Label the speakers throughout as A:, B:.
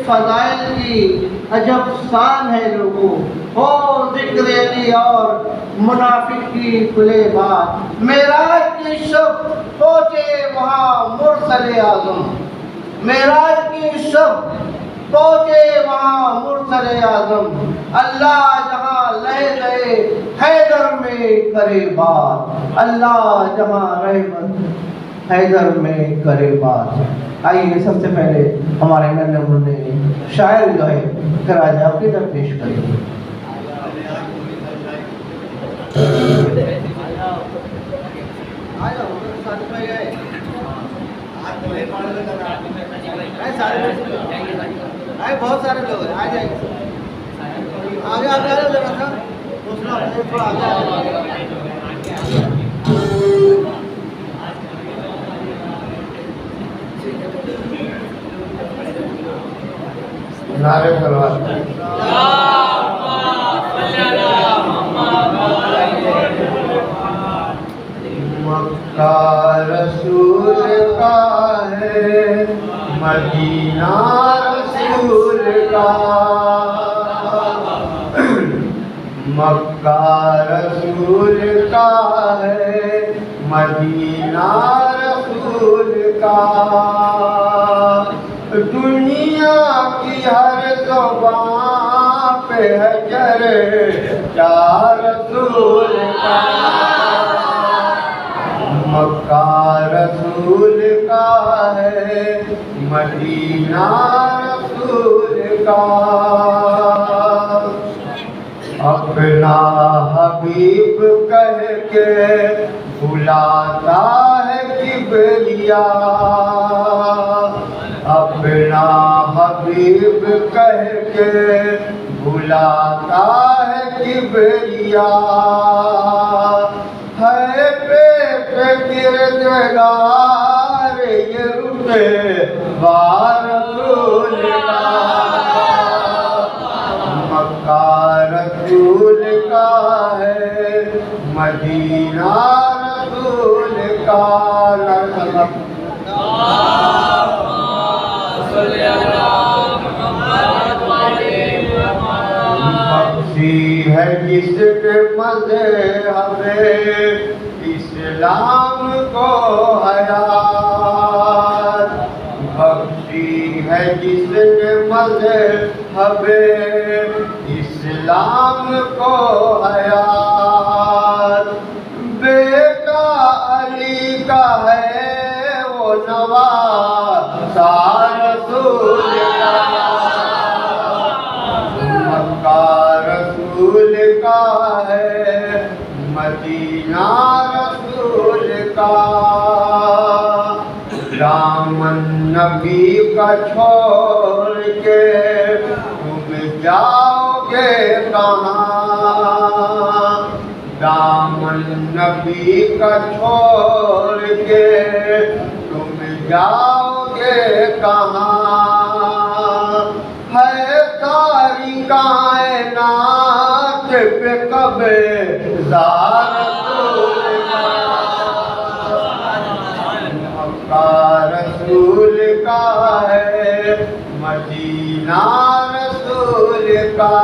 A: फजाइल की अजब शान है लोगों, हो जिक्र अली और मुनाफिक की खुले बात। मेराज की शब पहुँचे वहाँ मुरसले आज़म, मेराज की शब पहुँचे वहाँ मुरसले आज़म। अल्लाह जहाँ लहे गए हैदर में करे बात, अल्लाह जहाँ रहमत हैदर में करे बात। आइए सबसे पहले हमारे नन्हे मुन्ने शायर जो है खराज अक़ीदत पेश करेंगे। बहुत सारे लोग हैं, आ जाएंगे आगे आगे आ जरा सा दूसरा थोड़ा आगे नारे मक्का रसूल का है, मदीना रसूल का, मक्का रसूल का है, मदीना रसूल का। दुनिया की हर ज़ुबान पे है चर्चा रसूल का, मक्का रसूल का है, मदीना रसूल का। अपना हबीब कह के बुलाता है किबरिया, अपना हबीब कह के बुलाता है किबरिया। है पे गिरदार ये रुपे रसूल का, मक्का रसूल का है, मदीना रसूल का। बख्शी है जिसके मज़हब इस्लाम को हयात, बख्शी है जिसके मज़हब इस्लाम को हयात। बेटा अली का है वो नवासा रसूल का, मक्का रसूल का है, मदीना रसूल का। दामन नबी का छोड़ के तुम जाओगे कहाँ, दामन नबी का छोड़ के तुम जाओगे कहाँ। है सारी कायनात पे कब्ज़ा रसूल का, मक्का रसूल का है, मदीना रसूल का।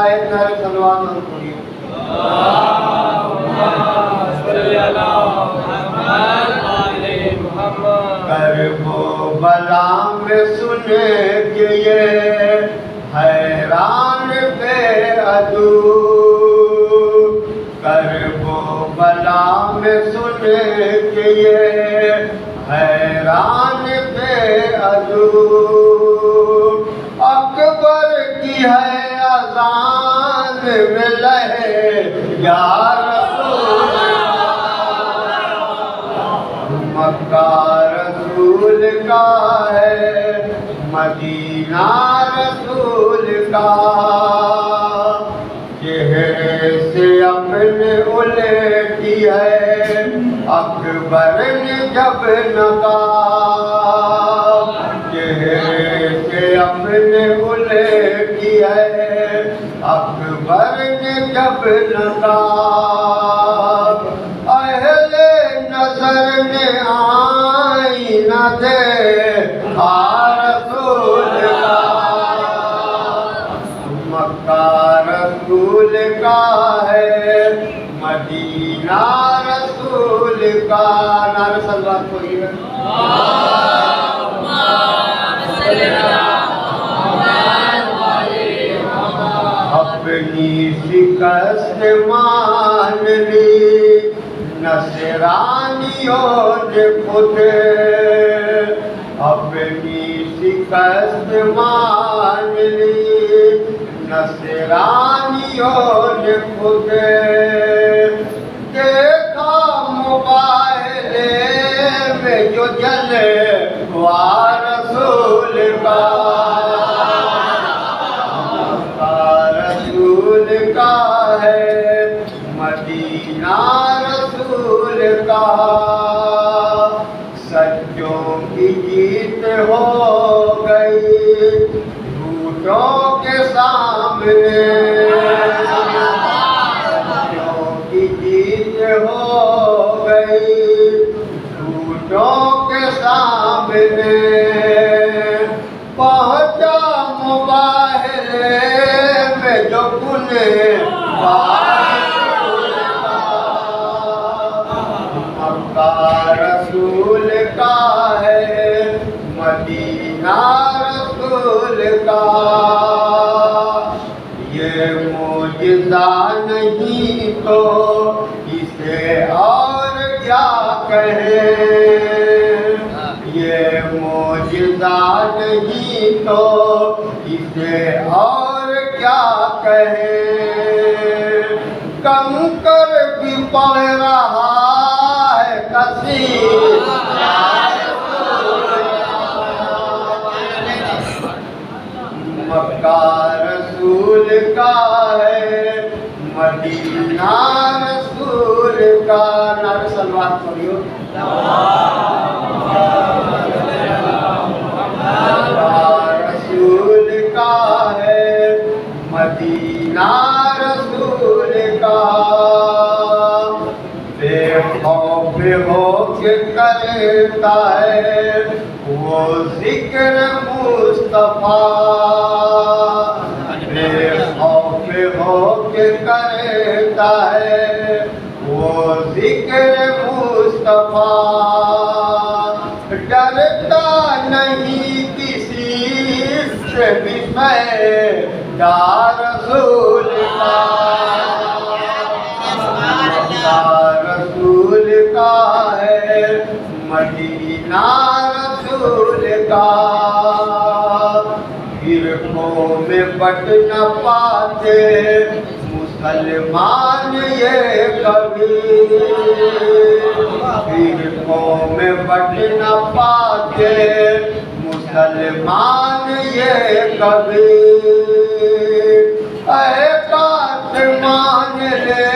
A: करबला में सुने कि ये हैरान पे अदू, करबला में सुने कि ये हैरान पे अदू। अकबर की है अज़ान में लहे या रसूल, मक्का रसूल का है, मदीना रसूल का। चेहरे से अपने उलटी है अकबर ने जब नकाब, चेहरे से अपने उलटी है अकबर ने जब नकाब। अहले नजर में आई न दे रसूल का, मदीना रसूल का नारे सलवात पढ़िए। अपनी शिकस्त मान ली नसरानियों ने खुद, अपनी शिकस्त मान ली नसरानियों ने खुद। देखा मोबाइल में जो जले रसूल का रसूल का है मदीना रसूल का। सच्चों की जीत हो गई झूठों के सामने, सच्चों की जीत हो गई झूठों के सामने। पहुंचा मुबाहिले में जो कुने मक्का रसूल का है मदीना रसूल का। ये मोजिज़ा नहीं तो इसे और क्या कहें, ये मोजिज़ा नहीं तो इसे और क्या कहें। कंकर भी पड़ रहा है कसी मक्का रसूल का है मदीना रसूल का। नारे सलवात पढ़ियो। रसूल का है मदीना रसूल का। बेखौफ होके करता है वो जिक्र मुस्तफा, बेखौफ होके करता है वो जिक्र मुस्तफा। डरता नहीं किसी से विस्मय रसूल का रसूल का है मदीना रसूल का। फिरकों में बट न पाते मुसलमान ये कभी, फिरकों में बट न पाते मुसलमान ये कभी। बात मान ले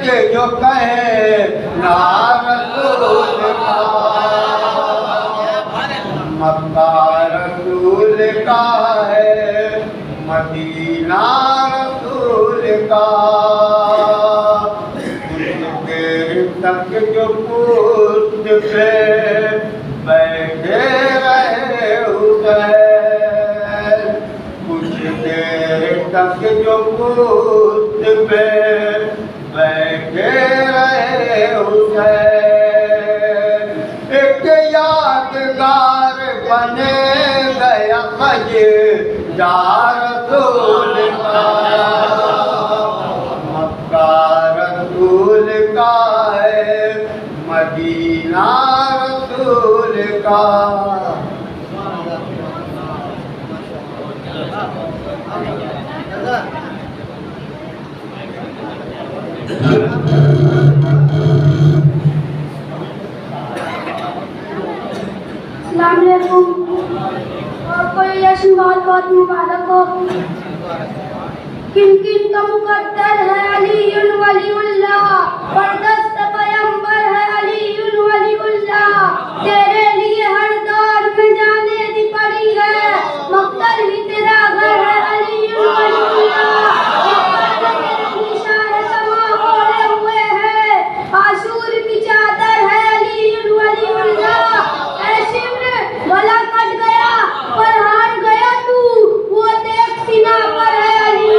A: के जो कहे ना रसूल का मक्का रसूल का है मदीना रसूल का। कुछ देर तक जो पुष्ट पे बैठे रहे हुसैन, कुछ देर तक जो पुष्ट पे बैठे रहे हुसैन, एक यादगार बने गया मज़ेदार रसूल का मक्का रसूल का है मदीना रसूल का।
B: अस्सलामुअलैकुम। आपको ये जश्न बहुत बहुत मुबारक हो। किन किन का मुकद्दर है अलीयुल वलीउल्लाह, बरदस्त पैगंबर है अलीयुल वलीउल्लाह। तेरे लिए हर दौर में जाने दी पड़ी है, मक्तल ही तेरा घर है अलीयुल वलीउल्लाह। निशान समा ओढ़े हुए है, आशूर की चादर है अलीयुल वलीउल्लाह। गला कट गया पर हार गया तू, वो देख सीना पर है अली।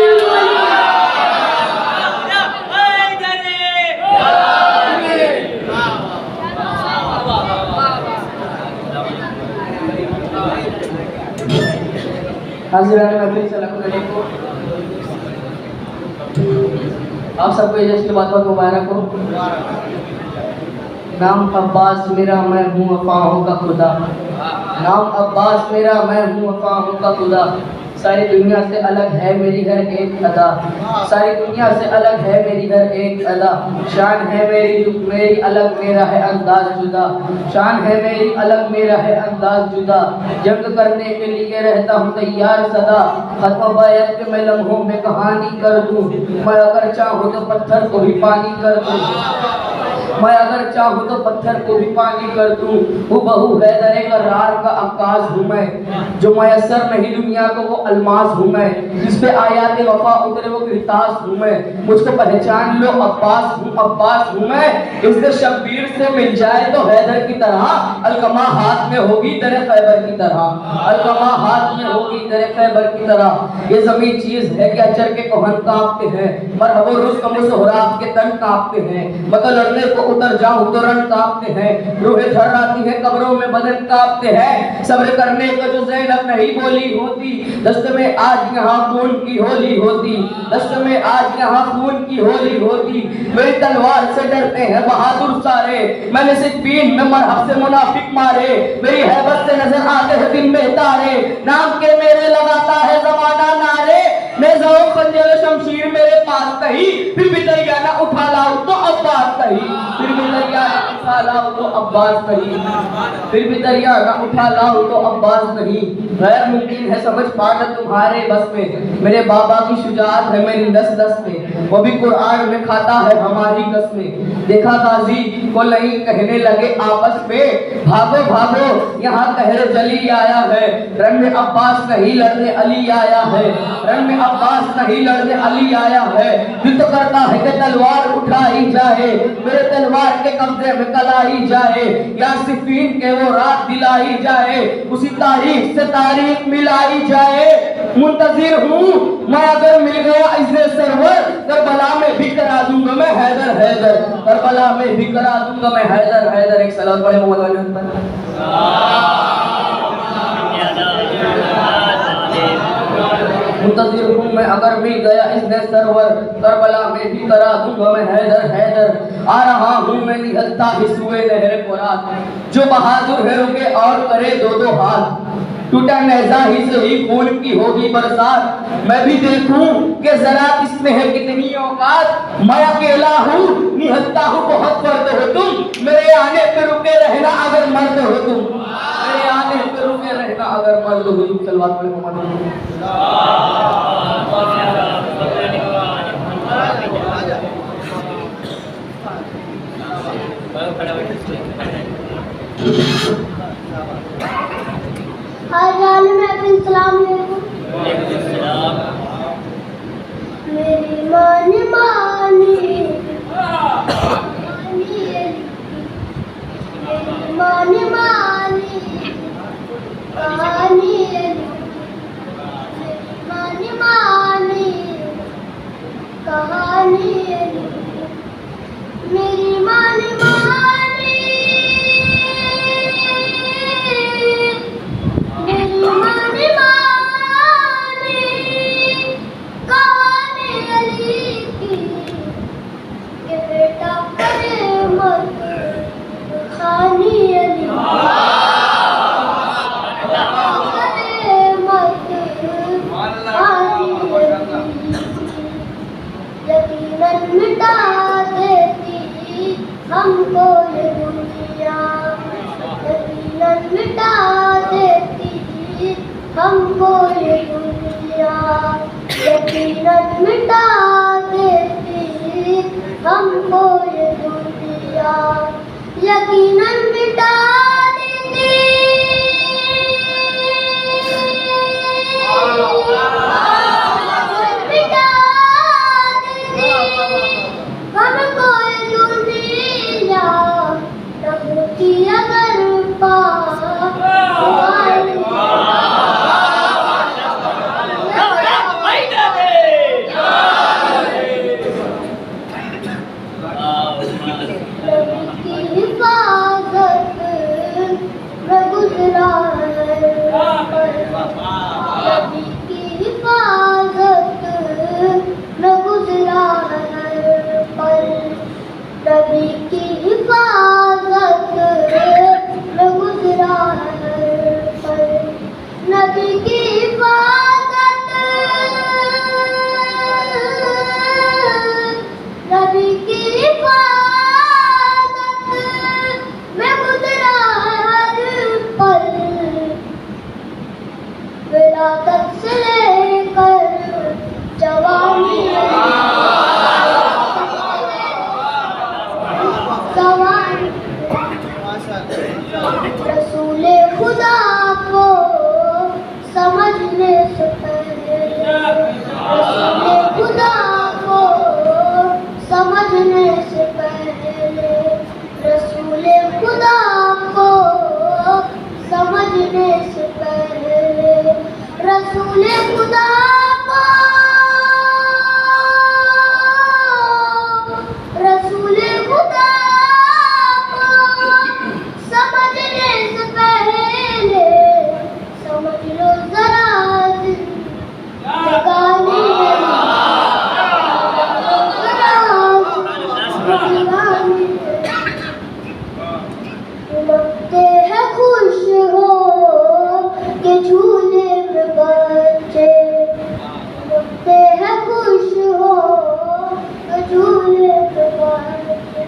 C: हाजिरान महफिल सलाम अलैकुम। आप सबको ये जश्न बहुत मुबारक हो। नाम अब्बास मेरा, मैं हूँ अफ़वाहों का खुदा। नाम अब्बास मेरा, मैं हूँ अफ़वाहों का खुदा। सारी दुनिया से अलग है मेरी हर एक अदा, सारी दुनिया से अलग है मेरी हर एक अदा। शान है मेरी अलग, मेरा है अंदाज जुदा। शान है मेरी अलग, मेरा है अंदाज जुदा। जंग करने के लिए रहता हूँ तैयार सदा। खत्म बैत के मैं लम्हों में कहानी कर दूँ। मैं अगर चाहूँ तो पत्थर को भी पानी कर दूँ। मैं अगर चाहूँ तो पत्थर को भी पानी कर दूँ। हुबहू हैदर करार का अक्कास हूँ मैं। जो मयसर नहीं दुनिया को वो अलमास हूँ मैं। जिस पे आयात वफा उतरे वो किरतास हूँ मैं। मुझको पहचान लो अब्बास हूँ, अब्बास हूँ मैं। इससे शब्बीर से मिल जाए तो हैदर की तरह। अलकमा हाथ में होगी दरे खैबर की तरह। अलकमा हाथ में होगी दरे खैबर की तरह। ये ज़मीन चीज़ है कि अचर के कोहन कांपते हैं, मरहबो रुस्तम सोहराब के तन कांपते हैं। मतलब लड़ने को उतर जाऊं तो रण कांपते हैं। रूहें थर्राती हैं, कब्रों में बदन कांपते हैं। सब्र करने को जो ज़ैनब नहीं बोली होती, दस्त में आज यहाँ खून की होली होती। दस्त में आज यहाँ खून की होली होती। मेरी तलवार से डरते हैं बहादुर सारे। मैंने सिद्दीन में मरहब से मुनाफिक मारे। मेरी हैबत से नजर आते हैं दिन में तारे। नाम के मेरे लगाता है जमाना नारे। मैं जाऊं खंजर शमशीर मेरे पास कहीं, फिर भी दरिया ना उठा लाऊं तो अब्बास कहीं। फिर भी दरिया ना उठा लाऊं तो अब्बास कहीं। फिर भी दरिया ना उठा लाऊं तो अब्बास कहीं। गैर मुमकिन है समझ पाना तुम्हारे बस में। मेरे बाबा की शुजाअत है मेरी नस नस में। वो भी कुरान में खाता है हमारी कसमें। देखा गाजी को नहीं कहने लगे आपस में, भागो भागो यहाँ कहर जली आया है। रन में अब्बास नहीं लड़ने अली आया है। रन में अब्बास नहीं लड़ने अली आया है। युद्ध करता है कि तलवार उठाई जाए, मेरे तलवार के कब्जे में कलाई जाए। या सिफीन के वो रात दिलाई जाए, उसी तारीख से तारीख मिलाई जाए। मुंतजिर हूँ मैं अगर मिल गया इसे सरवर, करबला में भी करा दूंगा मैं हैदर हैदर। करबला में भी करा दूंगा मैं हैदर हैदर। एक सलाम पढ़े मोहम्मद वाले पर। मुंतजिर हूँ मैं अगर मिल गया इसने सरवर, करबला में भी करा दूंगा मैं हैदर हैदर। आ रहा हूँ मैं निहलता हिस्से लहर फुरात, जो बहादुर है रुके और करे दो दो हाथ। टूटा नेज़ा ही से ही खून की होगी बरसात। मैं भी देखूं कि जरा इसमें है कितनी औकात। मैं अकेला हूँ निहलता हूँ बहुत फर्द हो तुम। मेरे आने पे रुके रहना अगर मर्द हो तुम। मेरे आने पे रुके रहना अगर मर्द हो तुम। सलवात पढ़े मोहम्मद।
B: हाजिरान महफिल सलाम अलैकुम। मेरी मानी मानी मानी मानी कहानी मानी मानी कहानी मेरी मानी मानी मेरी मानी मानी कहानी अली की कि बेटा करे मत खानी अली करे मत खानी यकीनन मिटा देती हमको ये दुनिया। यकीनन मिटा देती हमको ये दुनिया। यकीनन मिटा देती हमको ये दुनिया। यकीनन मिटा देती मिटा देती हमको ये दुनिया। तब की अगर हिफाजत खुदा को, रसूल खुदा को समझने से पहले समझ लो जरा जिंदगानी उमड़ते हैं खुश हो के झूले में बच्चे, उमड़ते हैं खुश हो के झूले में बच्चे,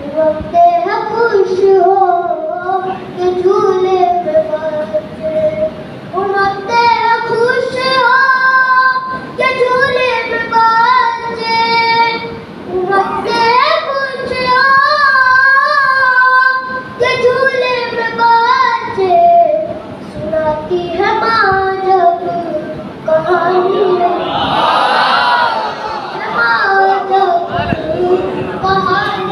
B: उमड़ते हैं खुश हो के झूले में बच्चे, उमड़ते हैं खुश हो के झूले में बच्चे, उमड़ते हैं खुश हो के झूले में बच्चे, सुनाती है माँ जब कहानी, माँ जब कहानी।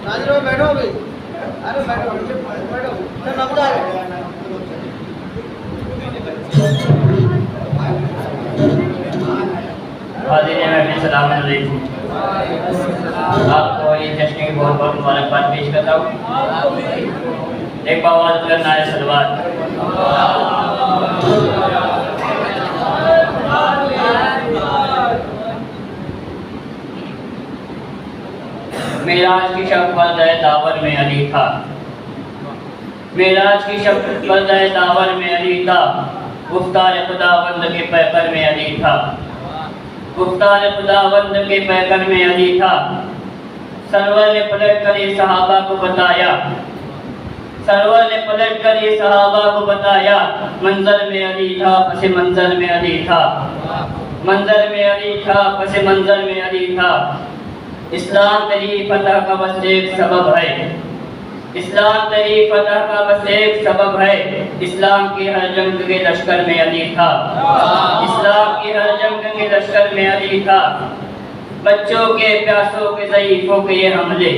A: नाज़िरो बैठो भी, अरे बैठो बैठो, चल नबूदा
D: हाज़िरीन महफ़िल सलाम अलैकुम। आपको ये जश्न की बहुत बहुत मुबारकबाद पेश करता हूँ। एक बावाज़ बुलंद नारे सलवात। मेराज की शब पर्दे दावर में अली था, मेराज की शब पर्दे दावर में अली था, गुफ्तार खुदावंद के पैकर में अली था, गुफ्तार खुदावंद के पैकर में अली था। सरवर ने पलट कर ये सहाबा को बताया, सरवर ने पलट कर ये सहाबा को बताया, मंजर में अली था पसे मंजर में अली था, मंजर में अली था पसे मंजर में अली था। इस्लाम तेरी फतह का बस एक सबब है, इस्लाम तेरी फतह का बस एक सबब है, इस्लाम की हर जंग के लश्कर में अली था, इस्लाम की हर जंग के लश्कर में अली था। बच्चों के प्यासों के ज़ईफ़ों के ये हमले,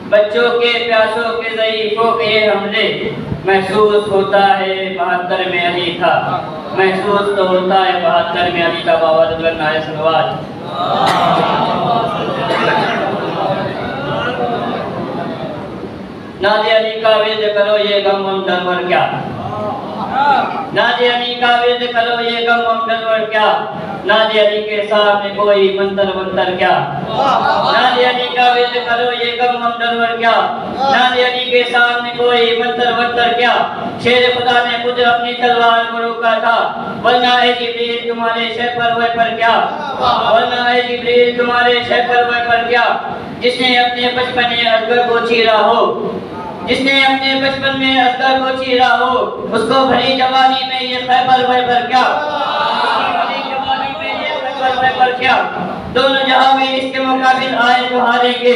D: बच्चों के प्यासों के ज़ईफ़ों के ये हमले, महसूस होता है 72 में अली था, महसूस तो होता है 72 में अली था। बाबा नारे सलवात। नाज़े अली का विर्द करो ये गम हम डरवर क्या, नाज़े अली का विर्द करो ये गम हम डरवर क्या, नाज़े अली के सामने कोई मंतर वंतर क्या, नाज़े अली का विर्द करो ये गम हम डरवर क्या, नाज़े अली के सामने कोई मंतर वंतर क्या। शेर खुदा ने खुद अपनी तलवार को रोका था, वरना है जिब्रील तुम्हारे शह पर वह पर क्या, वरना है जिब्रील तुम्हारे शह पर वह पर क्या। जिसने अपने बचपन में असगर को चीरा हो, जिसने अपने बचपन में असगर को चीरा हो, उसको भरी जवानी में ये खैबर वैबर क्या, भरी जवानी में ये खैबर वैबर क्या। दोनों जहां भी इसके मुकाबिल आए तो हारेंगे,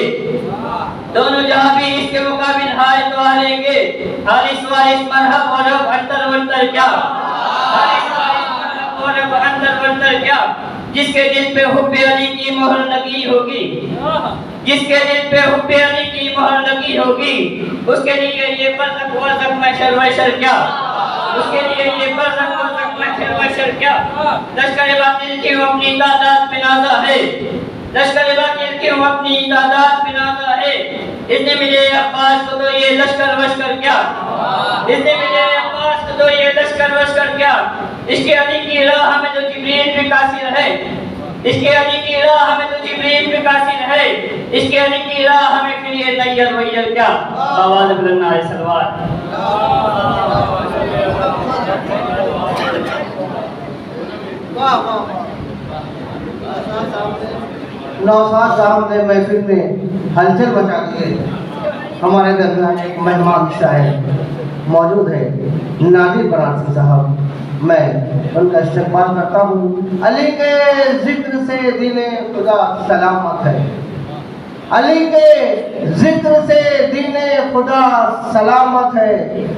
D: दोनों जहां भी इसके मुकाबिल आए तो हारेंगे। हारिस वारिस मरहब और अब अंतर वंतर क्या, हारिस वारिस मरहब और अब अंतर वंतर क्या। जिसके दिल पे हुब्बे अली की मोहर लगी होगी, जिसके दिल पे हुब्बे अली की मोहर लगी होगी, उसके लिए ये बरज़ख वरज़ख महशर वहशर क्या, उसके लिए ये बरज़ख वरज़ख महशर वहशर क्या। लश्कर बातिल क्यों अपनी तादाद में नाज़ा है, लश्कर बातिल क्यों अपनी तादाद में नाज़ा है। इसने मिले अब्बास को तो ये लश्कर वश्कर क्या, इसने मिले अब्बास को तो ये लश्कर वश्कर क्या। इसके अली की राह में तो जिब्रील भी कासिर है, इसके अली की राह में तो जिब्रील भी कासिर है, इसके अली की राह में फिर ये नैयर वैयर क्या। आवाज़ बुलंद नारे सलवात।
A: वाह वाह। नौशाद साहब ने महफिल में हलचल मचा दी है। हमारे दरमियान एक मेहमान शायर मौजूद है, नादिर बनारसी साहब, मैं उनका इस्तकबाल करता हूँ। अली के जिक्र से दीने खुदा सलामत है, अली के जिक्र से दीने खुदा सलामत है।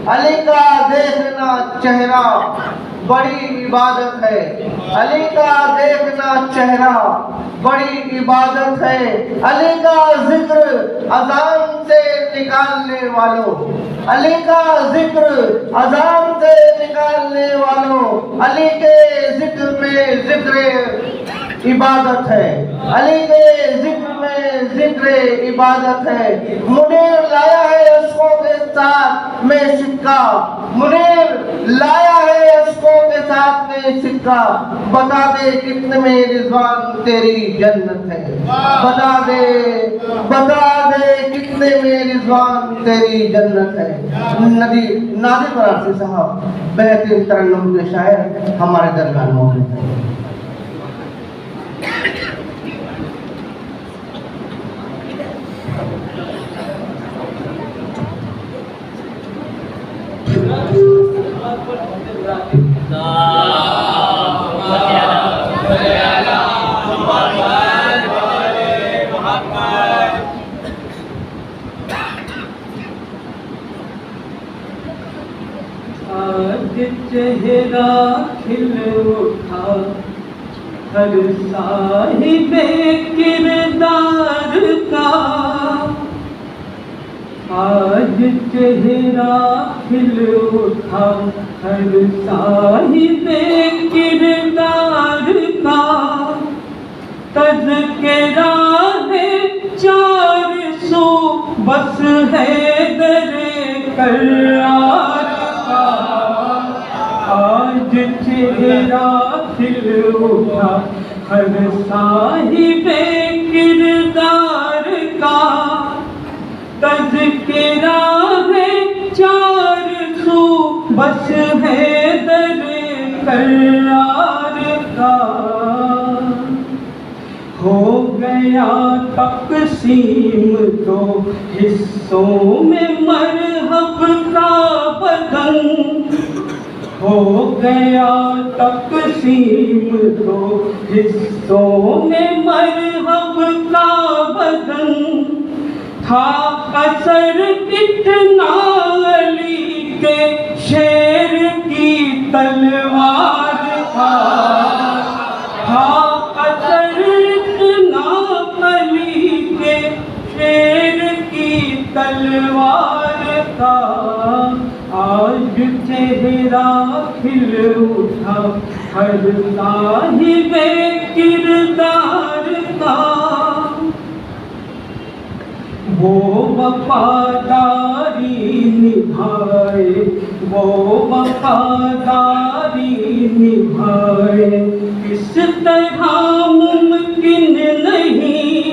A: अली का देखना चेहरा बड़ी इबादत है, अली का देखना चेहरा बड़ी इबादत है। अली का जिक्र अजान से निकालने वालों, अली का जिक्र अजान से निकालने वालों, अली के जिक्र में जिक्र इबादत है, अली के जिक्र में जिक्र इबादत है। मुनीर लाया है अशकों के साथ में सिक्का, मुनीर लाया है अशकों के साथ में सिक्का, बता दे कितने में रिजवान तेरी जन्नत है, बता दे कितने में रिजवान तेरी जन्नत है। नादिर फरासी साहब बेहतरीन तरन्नुम के शायर हमारे दरमियान मौजूद हैं।
E: आज चेहरा खिल उठा हर साहिबे किरदार का, आज चेहरा खिल उठा हर साहिबे किरदार का, तज़किरा है 400 बस है दरे करार का। आज चेहरा खिल उठा हर साहिबे किरदार का, तज़किरा है 400 बस है दरे करार का। हो गया तक़सीम 2 हिस्सों में मरहब का बदन, हो गया तक़सीम 2 हिस्सों में मरहब का बदन, था असर कितना अली के शेर की तलवार का, था असर इतना अली के शेर की तलवार का। आज चेहरा खिल उठा हर साहिबे किरदार का, वो वफादारी निभाए, वो वफादारी निभाए, किस तरह मुमकिन नहीं,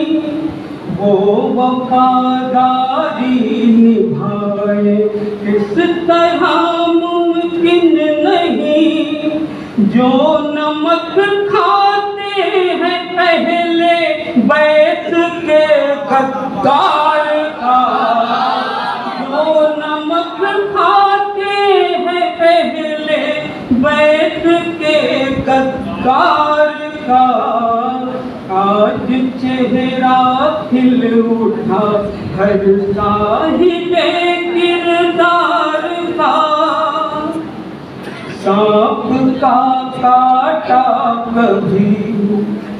E: वो वफादारी निभाए, किस तरह मुमकिन नहीं, जो नमक खाते हैं पहले बैत के गद्दार का, जो नमक खाते हैं पहले बैत के गद्दार का। आज चेहरा खिल उठा हर साहिबे किरदार का, सांप का काटा कभी,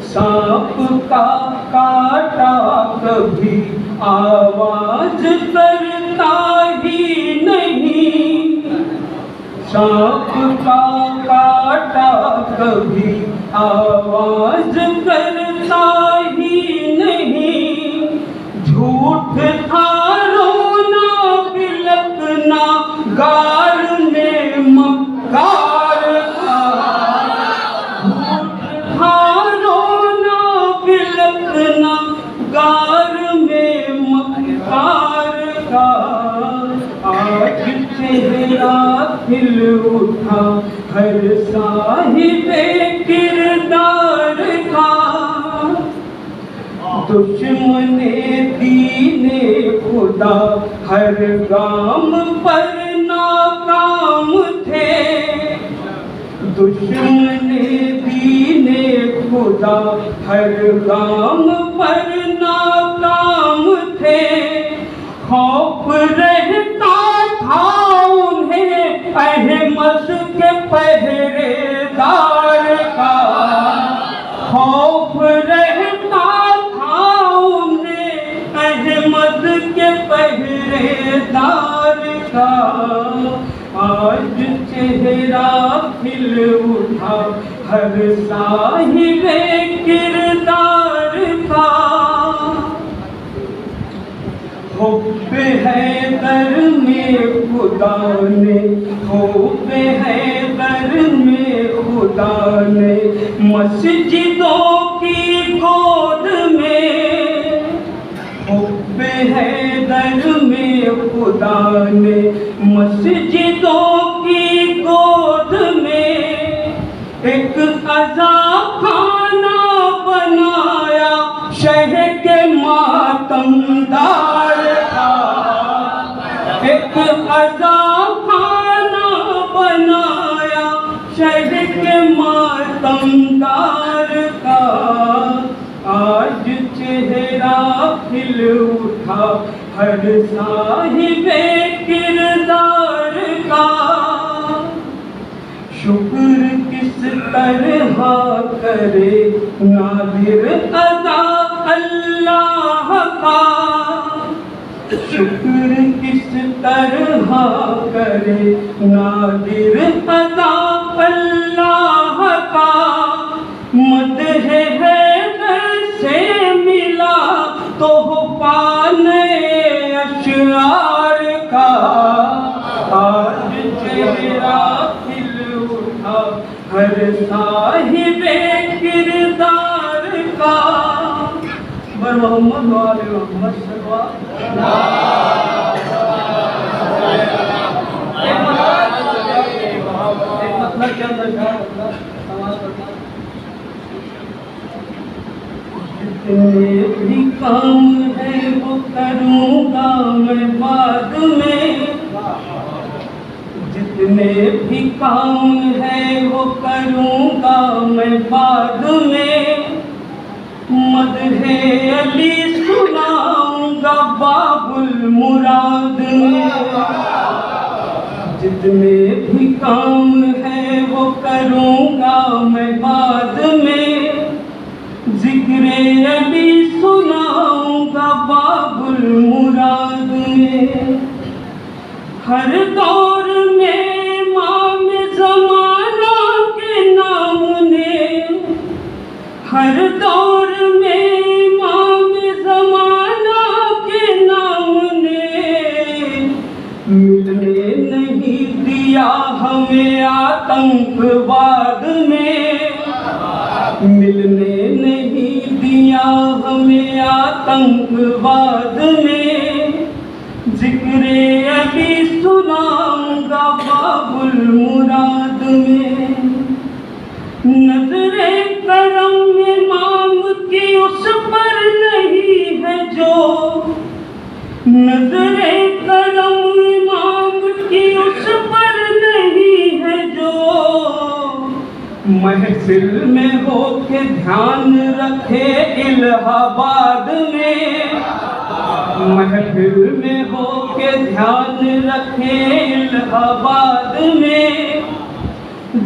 E: सांप का काटा कभी आवाज करता ही नहीं, सांप का काटा कभी आवाज करता ही नहीं, झूठ था रोना बिलकना गार में मक्कार का, झूठ था रोना बिलकना गार में मक्कार का। आज चेहरा खिल उठा हर साहिबे किरदार का, दुश्मने दीने खुदा हर गाम पर नाकाम थे, दुश्मने दीने खुदा हर गाम पर नाकाम थे, खौफ रहता था उन्हें अहमद के पहरेदार का, खौफ रहता था उन्हें मद के पहरेदार का आज चेहरा खिल उठा हर साहिबे किरदार का। हुब्बे हैदर में खुदा ने, हुब्बे हैदर में खुदा ने मस्जिदों की गोद में, हुब्बे हैदर में खुदा ने मस्जिदों की गोद में एक अज़ा खाना बनाया शहर के मातमदार का। एक अज़ा खाना बनाया शहर के मातमदार का। आज चेहरा खिल उठा हर साहिबे किरदार का। शुक्र किस तरह करे नादिर अदा अल्लाह का। शुक्र किस तरह करे नादिर अदा अल्लाह का। मदह हैदर से मिला तो पाने अशआर का। आज चेहरा खिल उठा हर साहिबे किरदार का। बर मोहम्मद वाले मोहम्मद मतलब चल रहा जितने भी काम है वो करूँगा मैं बाद में। जितने भी काम है वो करूँगा मैं बाद में। मदहे अली सुनाऊँगा बाबुल मुराद में। जितने भी काम है वो करूँगा मैं बाद में। जिक्रे अली सुनाऊँगा बाबुल मुराद में। हर दौर में इमाम ज़माना के नाम ने, हर दौर में इमाम ज़माना के नाम ने मिलने नहीं दिया हमें आतंकवाद में। मिलने नहीं दिया हमें आतंकवाद में। जिक्रे अली सुनाऊँगा बाबुल मुराद में। नजरे करम इमाम की उस पर नहीं है जो, नजरे करम इमाम की उस पर नहीं है जो। महफिल में हो के ध्यान रखे इलाहाबाद में। महफिल में हो के ध्यान रखे इलाहाबाद में।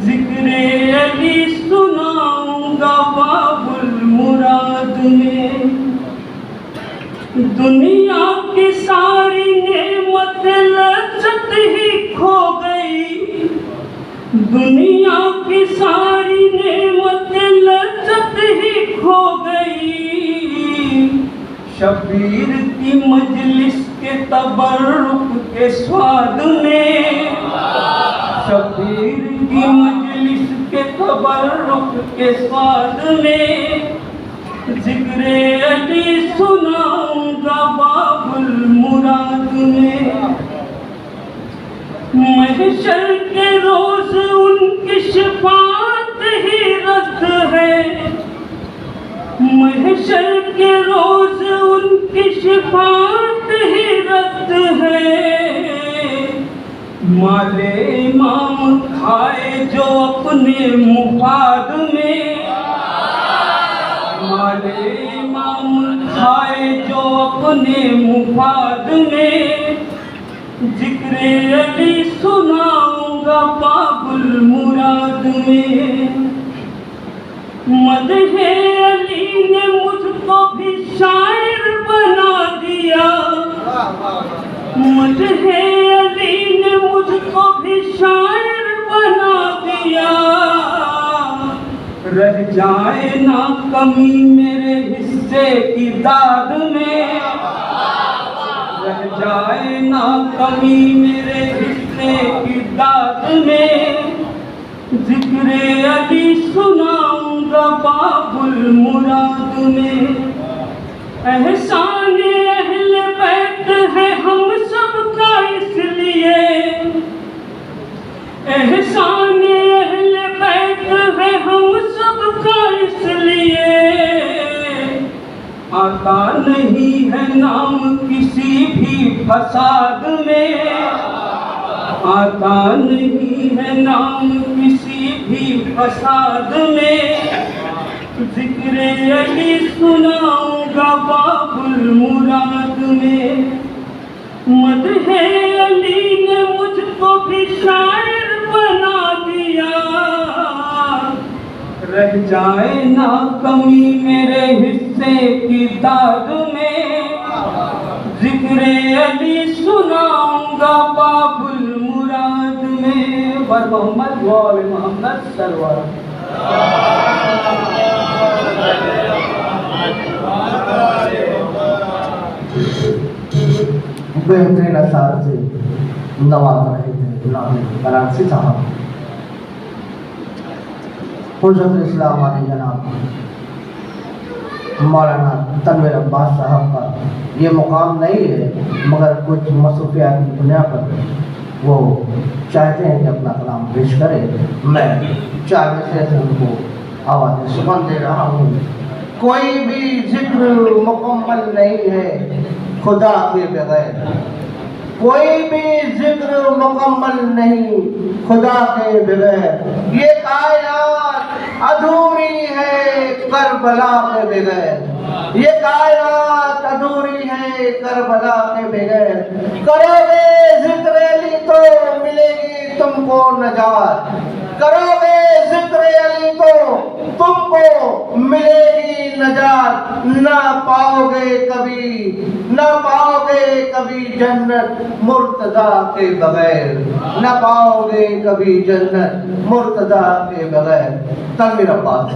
E: जिक्रे अली सुनाऊँगा बाबुल मुराद में। दुनिया की सारी नेमत लज्जत ही खो गई। दुनिया की सारी नेमत लज्जत ही खो गई। शबीर की मजलिस के तबर्रुक के स्वाद में। शबीर की मजलिस के तबर्रुक के स्वाद में। जिक्रे अली सुनाऊँगा बाबुल मुराद में। महशर के रोज उनकी शफाअत ही रद्द है। महशर के रोज उनकी शफाअत ही रद्द है। माले इमाम खाए जो अपने मुफाद में। माले इमाम खाए जो अपने मुफाद में। जिक्रे अली सुनाऊँगा बाबुल मुराद में। मदहे अली ने मुझको भी शायर बना दिया। मुझे अली ने मुझको भी शायर बना दिया। रह जाए ना कमी मेरे हिस्से की दाद में, रह जाए ना कमी मेरे हिस्से की दाद में। जिक्रे अली सुनाऊंगा बाबुल मुराद में। एहसान अहले बैत है हम सबका इसलिए, एहसान अहले बैत है हम सबका इसलिए। आता नहीं है नाम किसी भी फसाद में, आता नहीं है नाम किसी भी फसाद में। जिक्रे अली सुनाऊंगा बाबुल मुराद में। मदहे अली ने मुझको भी शायर बना दिया। रह जाए ना कमी मेरे हिस्से की दाद में। जिक्रे अली सुनाऊंगा बाबुल मुराद में। बर मोहम्मद वाल मोहम्मद सरवर।
A: बेहतरीन असार से नवाज रहे थे कराची साहब। हुज़्ज़त इस्लाम वाले जनाब मौलाना तनवीर अब्बास साहब का ये मुकाम नहीं है, मगर कुछ मसरूफियात की दुनिया पर वो चाहते हैं कि अपना कलाम पेश करें। मैं 4 मिसरे से उनको आवाज़ सुबह दे रहा हूँ। कोई भी जिक्र मुकम्मल नहीं है खुदा के बगैर, कोई भी जिक्र मुकम्मल नहीं खुदा के बगैर। ये कायनात अधूरी है करबला के बगैर, ये कायनात अधूरी है करबला के बगैर। करोगे जिक्र अली तो मिलेगी तुमको नजात, करोगे जिक्र अली तो तुमको मिलेगी नजात। ना पाओगे कभी जन्नत मुर्तजा के बगैर, ना पाओगे कभी जन्नत मुर्तजा के बगैर। तनवीर अब्बास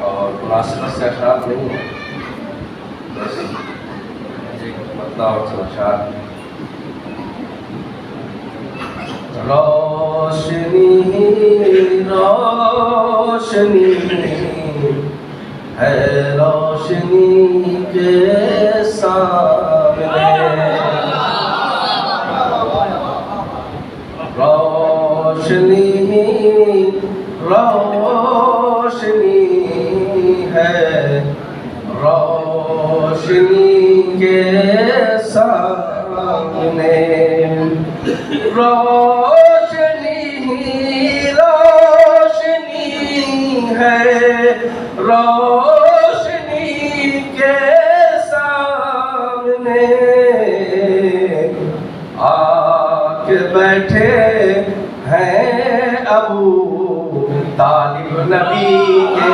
F: और मुनासिबत से अशरात नहीं है, बस एक बदला और समाचार। रोशनी रोशनी है रोशनी के सामने, रोशनी रोशनी है रोशनी के सामने। रोशनी रोशनी है रोशनी के सामने। आके बैठे हैं अबू तालिब नबी के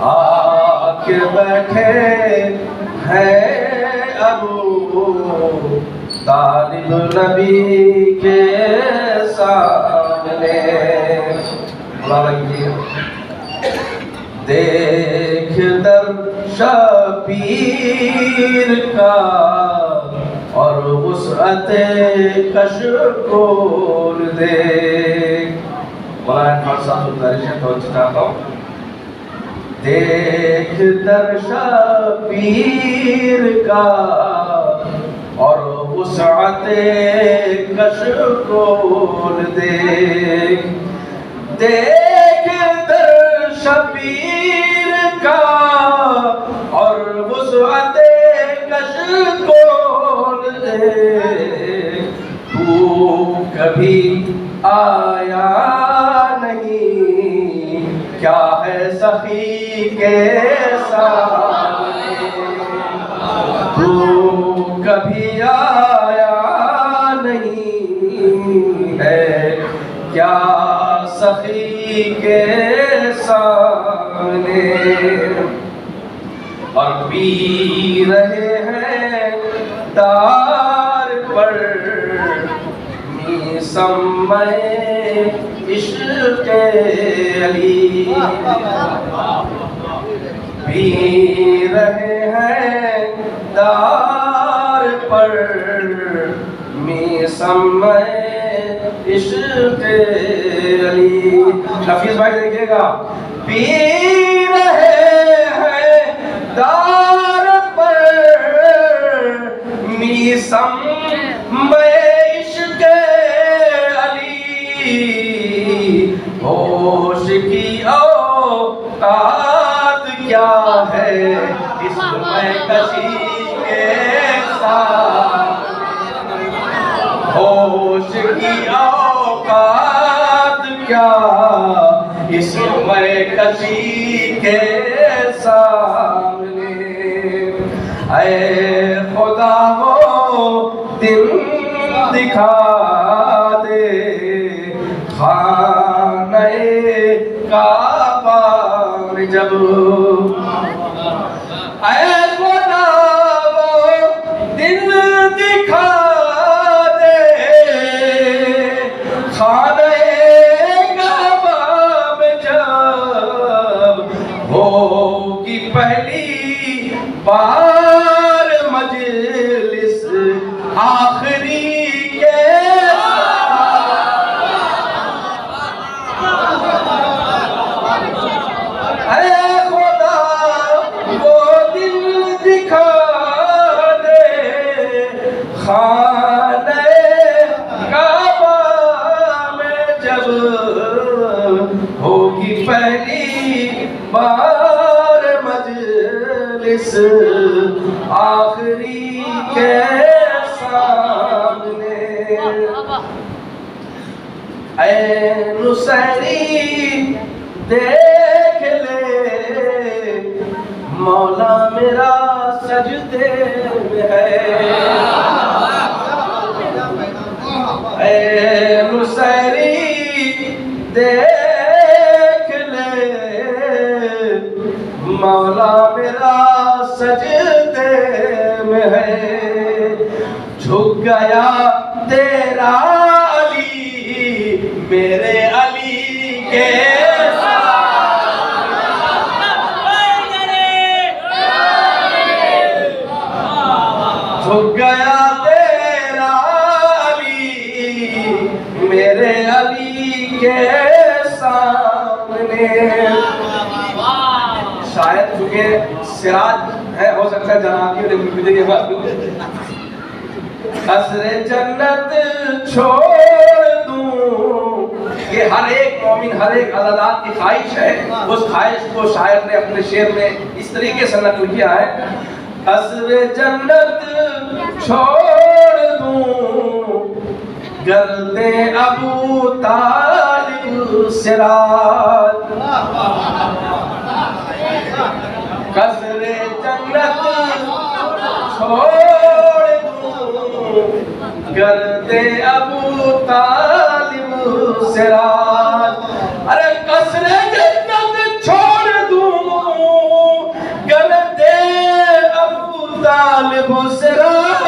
F: आके बैठे हैं अबू तालिब नबी के सामने। देख दर शबीर का और वुसअते कशकोर देख। मौलाना खान साहब तो चाहता हूँ देख दर्श पीर का और वुसअते कशकोल देख, देख दर्श पीर का और वुसअते कशकोल देख। तू कभी आया नहीं, क्या है सखी के सामने। तू कभी आया नहीं है, क्या सखी के सामने। और पी रहे हैं दार पर समय इश्क़ अली। पी रहे हैं दार पर समय इश्क़ अली। हफीज भाई देखिएगा, पी रहे हैं दार पर समय इश्क़ अली। होश की औकात क्या है इसमें कशी के साथ। होश की औकात क्या इसमें कशी के सामने। ऐ खुदा वो दिन दिखा दे खाने काबा में जब। ऐ खुदा वो दिन दिखा दे खाने काबा में जब। होगी पहली बार मजलिस आखिरी के। ऐ खुदा वो दिल दिखा दे खाने काबा में जब। होगी पहली बार मजलिस आखिरी के सामने। ऐ नुसैरी देख ले मौला मेरा सजदे में है। ऐ नुसैरी देख ले मौला मेरा सजदे में है। झुक गया तेरा अली मेरे अली के साथ। झुक गया तेरा अली मेरे अली के सामने। शायद चूंकि सिराज है, हो सकता है जनाब की के बाद कसरे जन्नत छोड़ दूं। ये हर एक मोमिन, हर एक अज़ादात की ख्वाहिश है। उस ख्वाहिश को शायर ने अपने शेर में इस तरीके से नक़ल किया है, कसरे जन्नत छोड़ दूं गर्दे अबू तालिब सिराज। कसरे जन्नत छोड़ दूं गर्दे अबू तालिब सिराज। अरे कसरे जन्नत छोड़ दूं गर्दे अबू तालिब सिराज।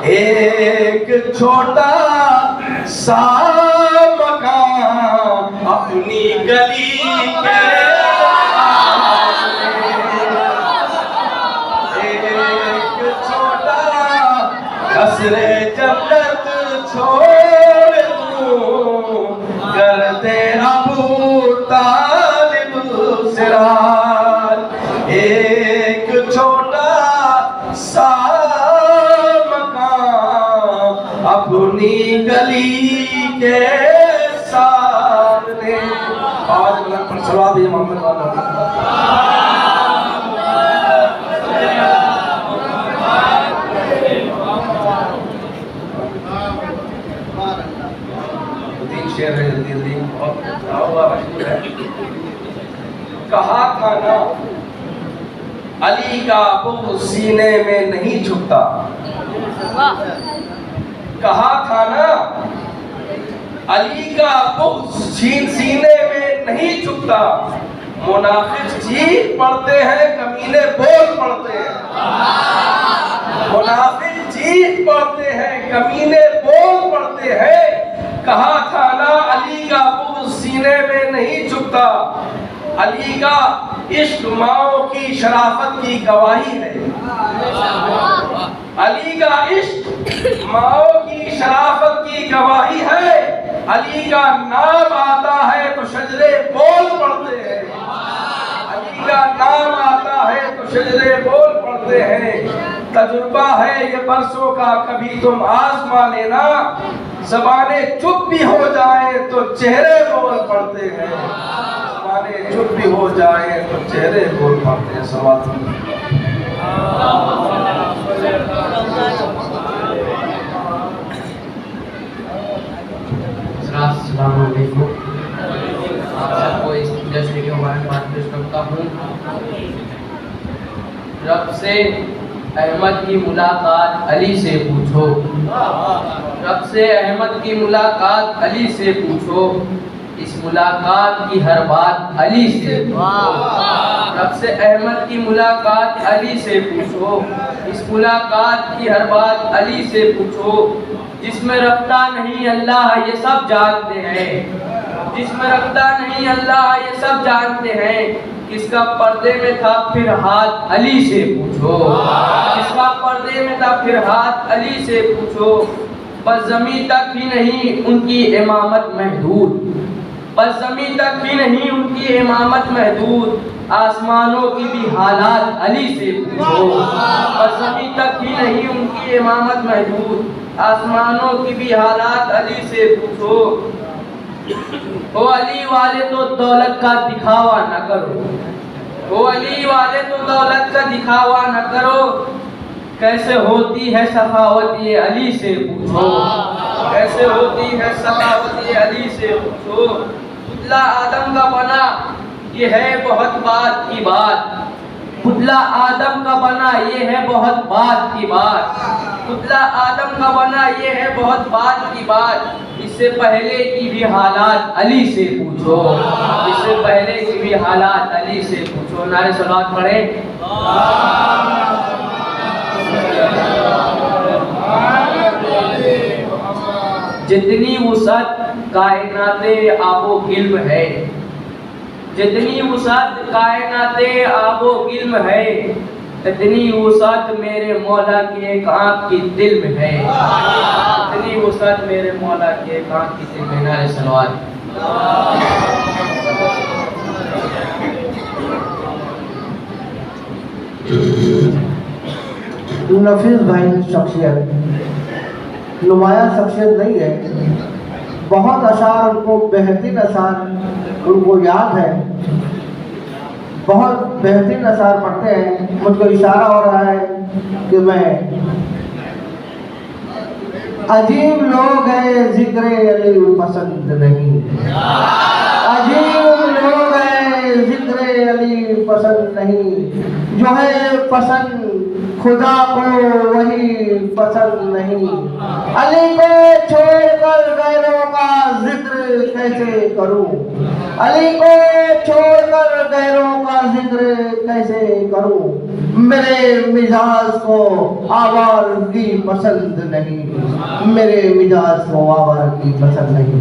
F: एक छोटा सा मकान अपनी गली के कसरे जन्नत छोड़ दूं गर्दे अबू तालिब अली का बुग़्ज़ सीने में नहीं छुपता। कहा था ना, अली का बुग़्ज़ सीने में नहीं छुपता। मुनाफिक चीख पड़ते हैं, कमीने बोल पड़ते हैं। मुनाफिक चीख पड़ते हैं, कमीने बोल पड़ते हैं। कहा था ना, अली का बुग़्ज़ सीने में नहीं छुपता। अली का इश्क माओ की शराफत की गवाही है। अली का इश्क माओ की शराफत की गवाही है। अली का नाम आता है तो शजरे बोल पड़ते हैं। अली का नाम आता है तो शजरे बोल पड़ते हैं। तजुर्बा है ये बरसों का, कभी तुम आजमा लेना। ज़बाने चुप भी हो जाए तो चेहरे बोल पड़ते हैं। ज़बाने चुप भी हो जाए तो चेहरे बोल पड़ते हैं। सवाल
C: अस्सलाम वालेकुम। आप सबको इस जश्न के मुबारकबाद पेश करता हूँ। रब से अहमद की मुलाकात अली से पूछो। रब से अहमद की मुलाकात अली से पूछो। इस मुलाकात की हर बात अली से पूछो। रब से अहमद की मुलाकात अली से पूछो। इस मुलाकात की हर बात अली से पूछो। जिसमें रखता नहीं अल्लाह ये सब जानते हैं। जिसमें रखता नहीं अल्लाह ये सब जानते हैं। किसका पर्दे में था फिर हाथ अली से पूछो। किसका पर्दे में था फिर हाथ अली से पूछो। बस ज़मीं तक ही नहीं उनकी इमामत महदूद। बस ज़मीं तक ही नहीं उनकी इमामत महदूद। आसमानों की भी हालात अली से पूछो। बस ज़मीं तक ही नहीं उनकी इमामत महदूद। आसमानों की भी हालात अली से पूछो। ओ अली वाले तो दौलत का दिखावा न करो। ओ अली वाले तो दौलत का दिखावा न करो। कैसे होती है सखावत ये अली से पूछो। कैसे होती है सखावत ये अली से पूछो। पुतला आदम का बना ये है बहुत बात की बात। पुतला आदम का बना ये है बहुत बात की बात। पुतला आदम का बना ये है बहुत बात की बात। इससे पहले की भी हालात अली से पूछो। इससे पहले की भी हालात अली से पूछो। नारे सलावत पढ़े। जितनी वुसअत कायनाते आबो गिल्म है। जितनी वुसअत कायनाते आबो गिल्म है। इतनी वुसअत मेरे मौला की एक आँख की दिल में है। इतनी वुसअत मेरे मौला की एक आँख की दिल में। नारे सलवात।
A: नफीस भाई शख्सियत नुमाया शख्सियत नहीं है। बहुत अशार उनको, बेहतरीन अशार उनको याद है। बहुत बेहतरीन अशार पढ़ते हैं। मुझको इशारा हो रहा है कि मैं अजीब लोग हैं जिक्र अली पसंद नहीं। अजीब लोग हैं जिक्र अली पसंद नहीं। जो है पसंद खुदा को वही पसंद नहीं। अली को छोड़कर गैरों का जिक्र कैसे करूं। अली को छोड़कर गैरों का जिक्र कैसे करूं। मेरे मिजाज को आवारगी पसंद नहीं। मेरे मिजाज को आवारगी पसंद नहीं।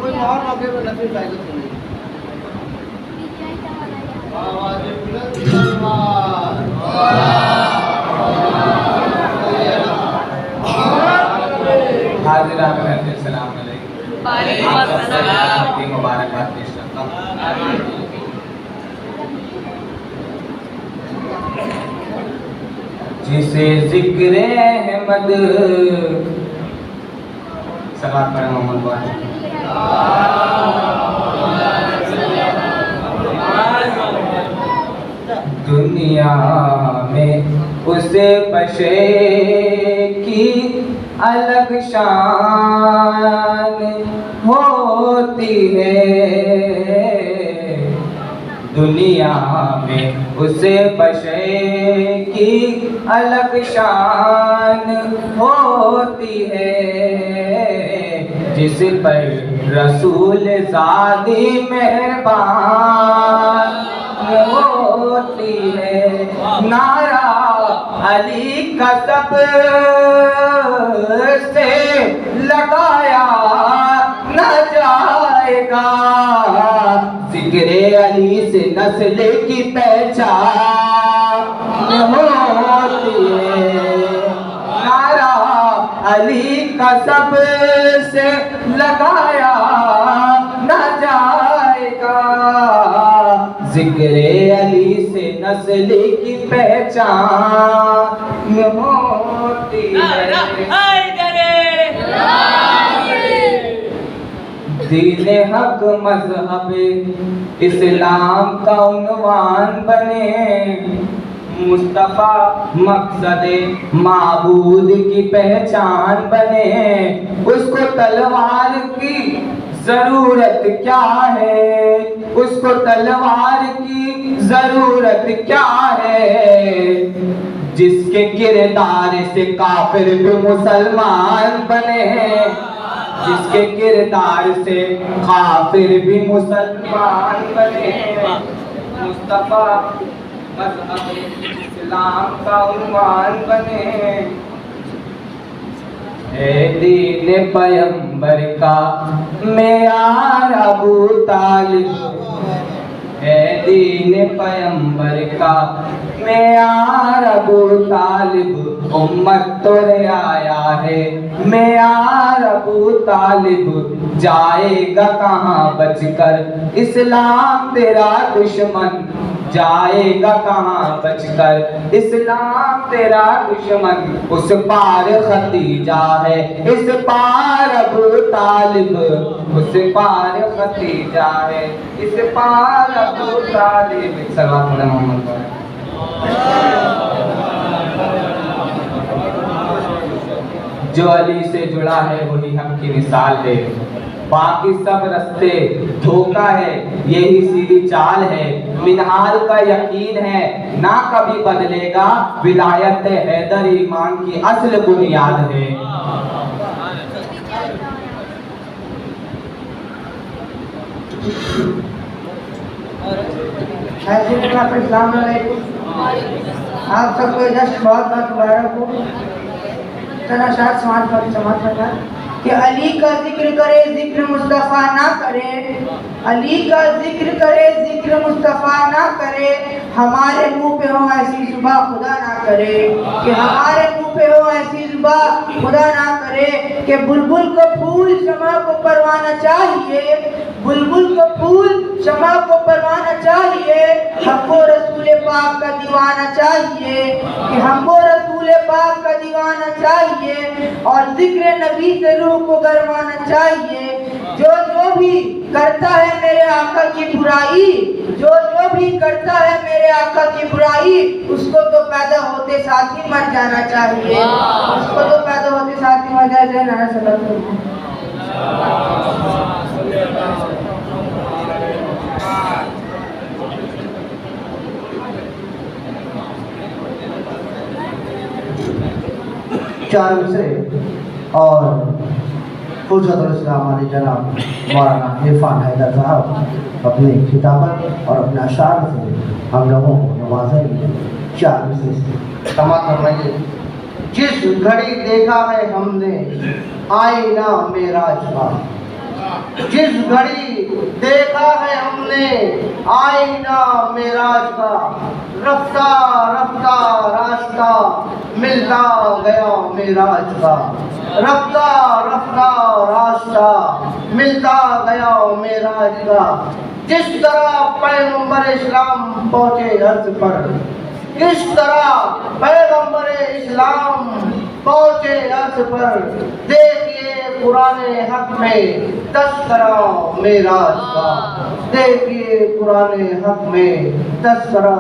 A: कोई और मौके पर नफीस भाई को सुनिए।
F: हाज़िरान में सलाम अलैकुम। आप की मुबारकबाद पेश करता हूँ। जिसे जिक्र अहमद सलात पढ़े मोहम्मद वाले। दुनिया में उसे बशे की अलग शान होती है।
G: दुनिया में उसे बशे की अलग शान होती है, जिस पर रसूल ज़ादी मेहरबान होती है। नारा अली का सब से लगाया न जाएगा, जिक्रे अली से नस्ल की पहचान होती है। नारा अली का सब से लगाया न जाएगा, जिक्रे अली से नस्ल की पहचान होती है। दीने हक मजहब इस्लाम का उन्वान बने, मुस्तफ़ा मकसद माबूद की पहचान बने। उसको तलवार की जरूरत क्या है, उसको तलवार की जरूरत क्या है, जिसके किरदार से काफिर भी मुसलमान बने, जिसके किरदार से काफिर भी मुसलमान बने। मुस्तफ़ा मज़हब इस्लाम का उन्वान बने। ए दीन पैगंबर का मेयार अबू तालिब, ए दीन पैगंबर का मेयार अबू तालिब, उम्मत तोरे आया है मेयार अबू तालिब, जाएगा कहाँ बचकर इस्लाम तेरा दुश्मन, जाएगा कहाँ बचकर इस्लाम तेरा दुश्मन। उस पार खतीजा है इस पार अबू तालिब, उस पार खतीजा है इस पार अबू तालिब। सल्लल्लाहु अलैहि वसल्लम। जो अली से जुड़ा है वही हम की मिसाल है, बाकी सब रास्ते धोखा है, यही सीधी चाल है। मिनहाल का यकीन है ना कभी बदलेगा, विलायत हैदर ईमान की असल बुनियाद है।
A: आप सबको जश्न बहुत बहुत मुबारक हो। तनाशात समाज कि अली का जिक्र करे जिक्र मुस्तफ़ा ना करे, अली का जिक्र करे जिक्र मुस्तफ़ा ना करे, हमारे मुंह पे हो ऐसी जुबां खुदा ना करे, कि हमारे मुंह पे हो ऐसी जुबां खुदा ना करे, कि बुलबुल को फूल शमा को परवाना चाहिए, बुलबुल को फूल शमा को परवाना चाहिए, हमको रसूल पाक का दीवाना चाहिए, कि हमको रसूल पाक का दीवाना चाहिए, और जिक्र नबी से रूह को गरमाना चाहिए। जो जो भी करता है मेरे आका की बुराई, जो जो भी करता है मेरे आका की बुराई, उसको तो पैदा होते साथ ही मर जाना चाहिए, उसको तो पैदा होते साथ ही मर जाना चाहिए। चार मिसरे और फुर्सतुल इस्लाम वाले जनाब मौलाना इरफान हैदर साहब अपने खिताबत और अपने अशार से हम लोगों को नवाजेंगे। चार मिसरे से तमाम फरमाइए। जिस घड़ी देखा है हमने आईना मेराज का, जिस घड़ी देखा है हमने आईना मेराज का, रफ्ता रफ्ता रास्ता मिलता गया मेराज का, रफ्ता रफ्ता रास्ता मिलता गया मेराज का। जिस तरह पैगंबर इस्लाम पहुँचे अर्ज़ पर, किस तरह पैगंबर इस्लाम पहुँचे अर्ज़ पर, देखिए पुराने हक में तस्करा मेराज का, देखिए पुराने हक में तस्करा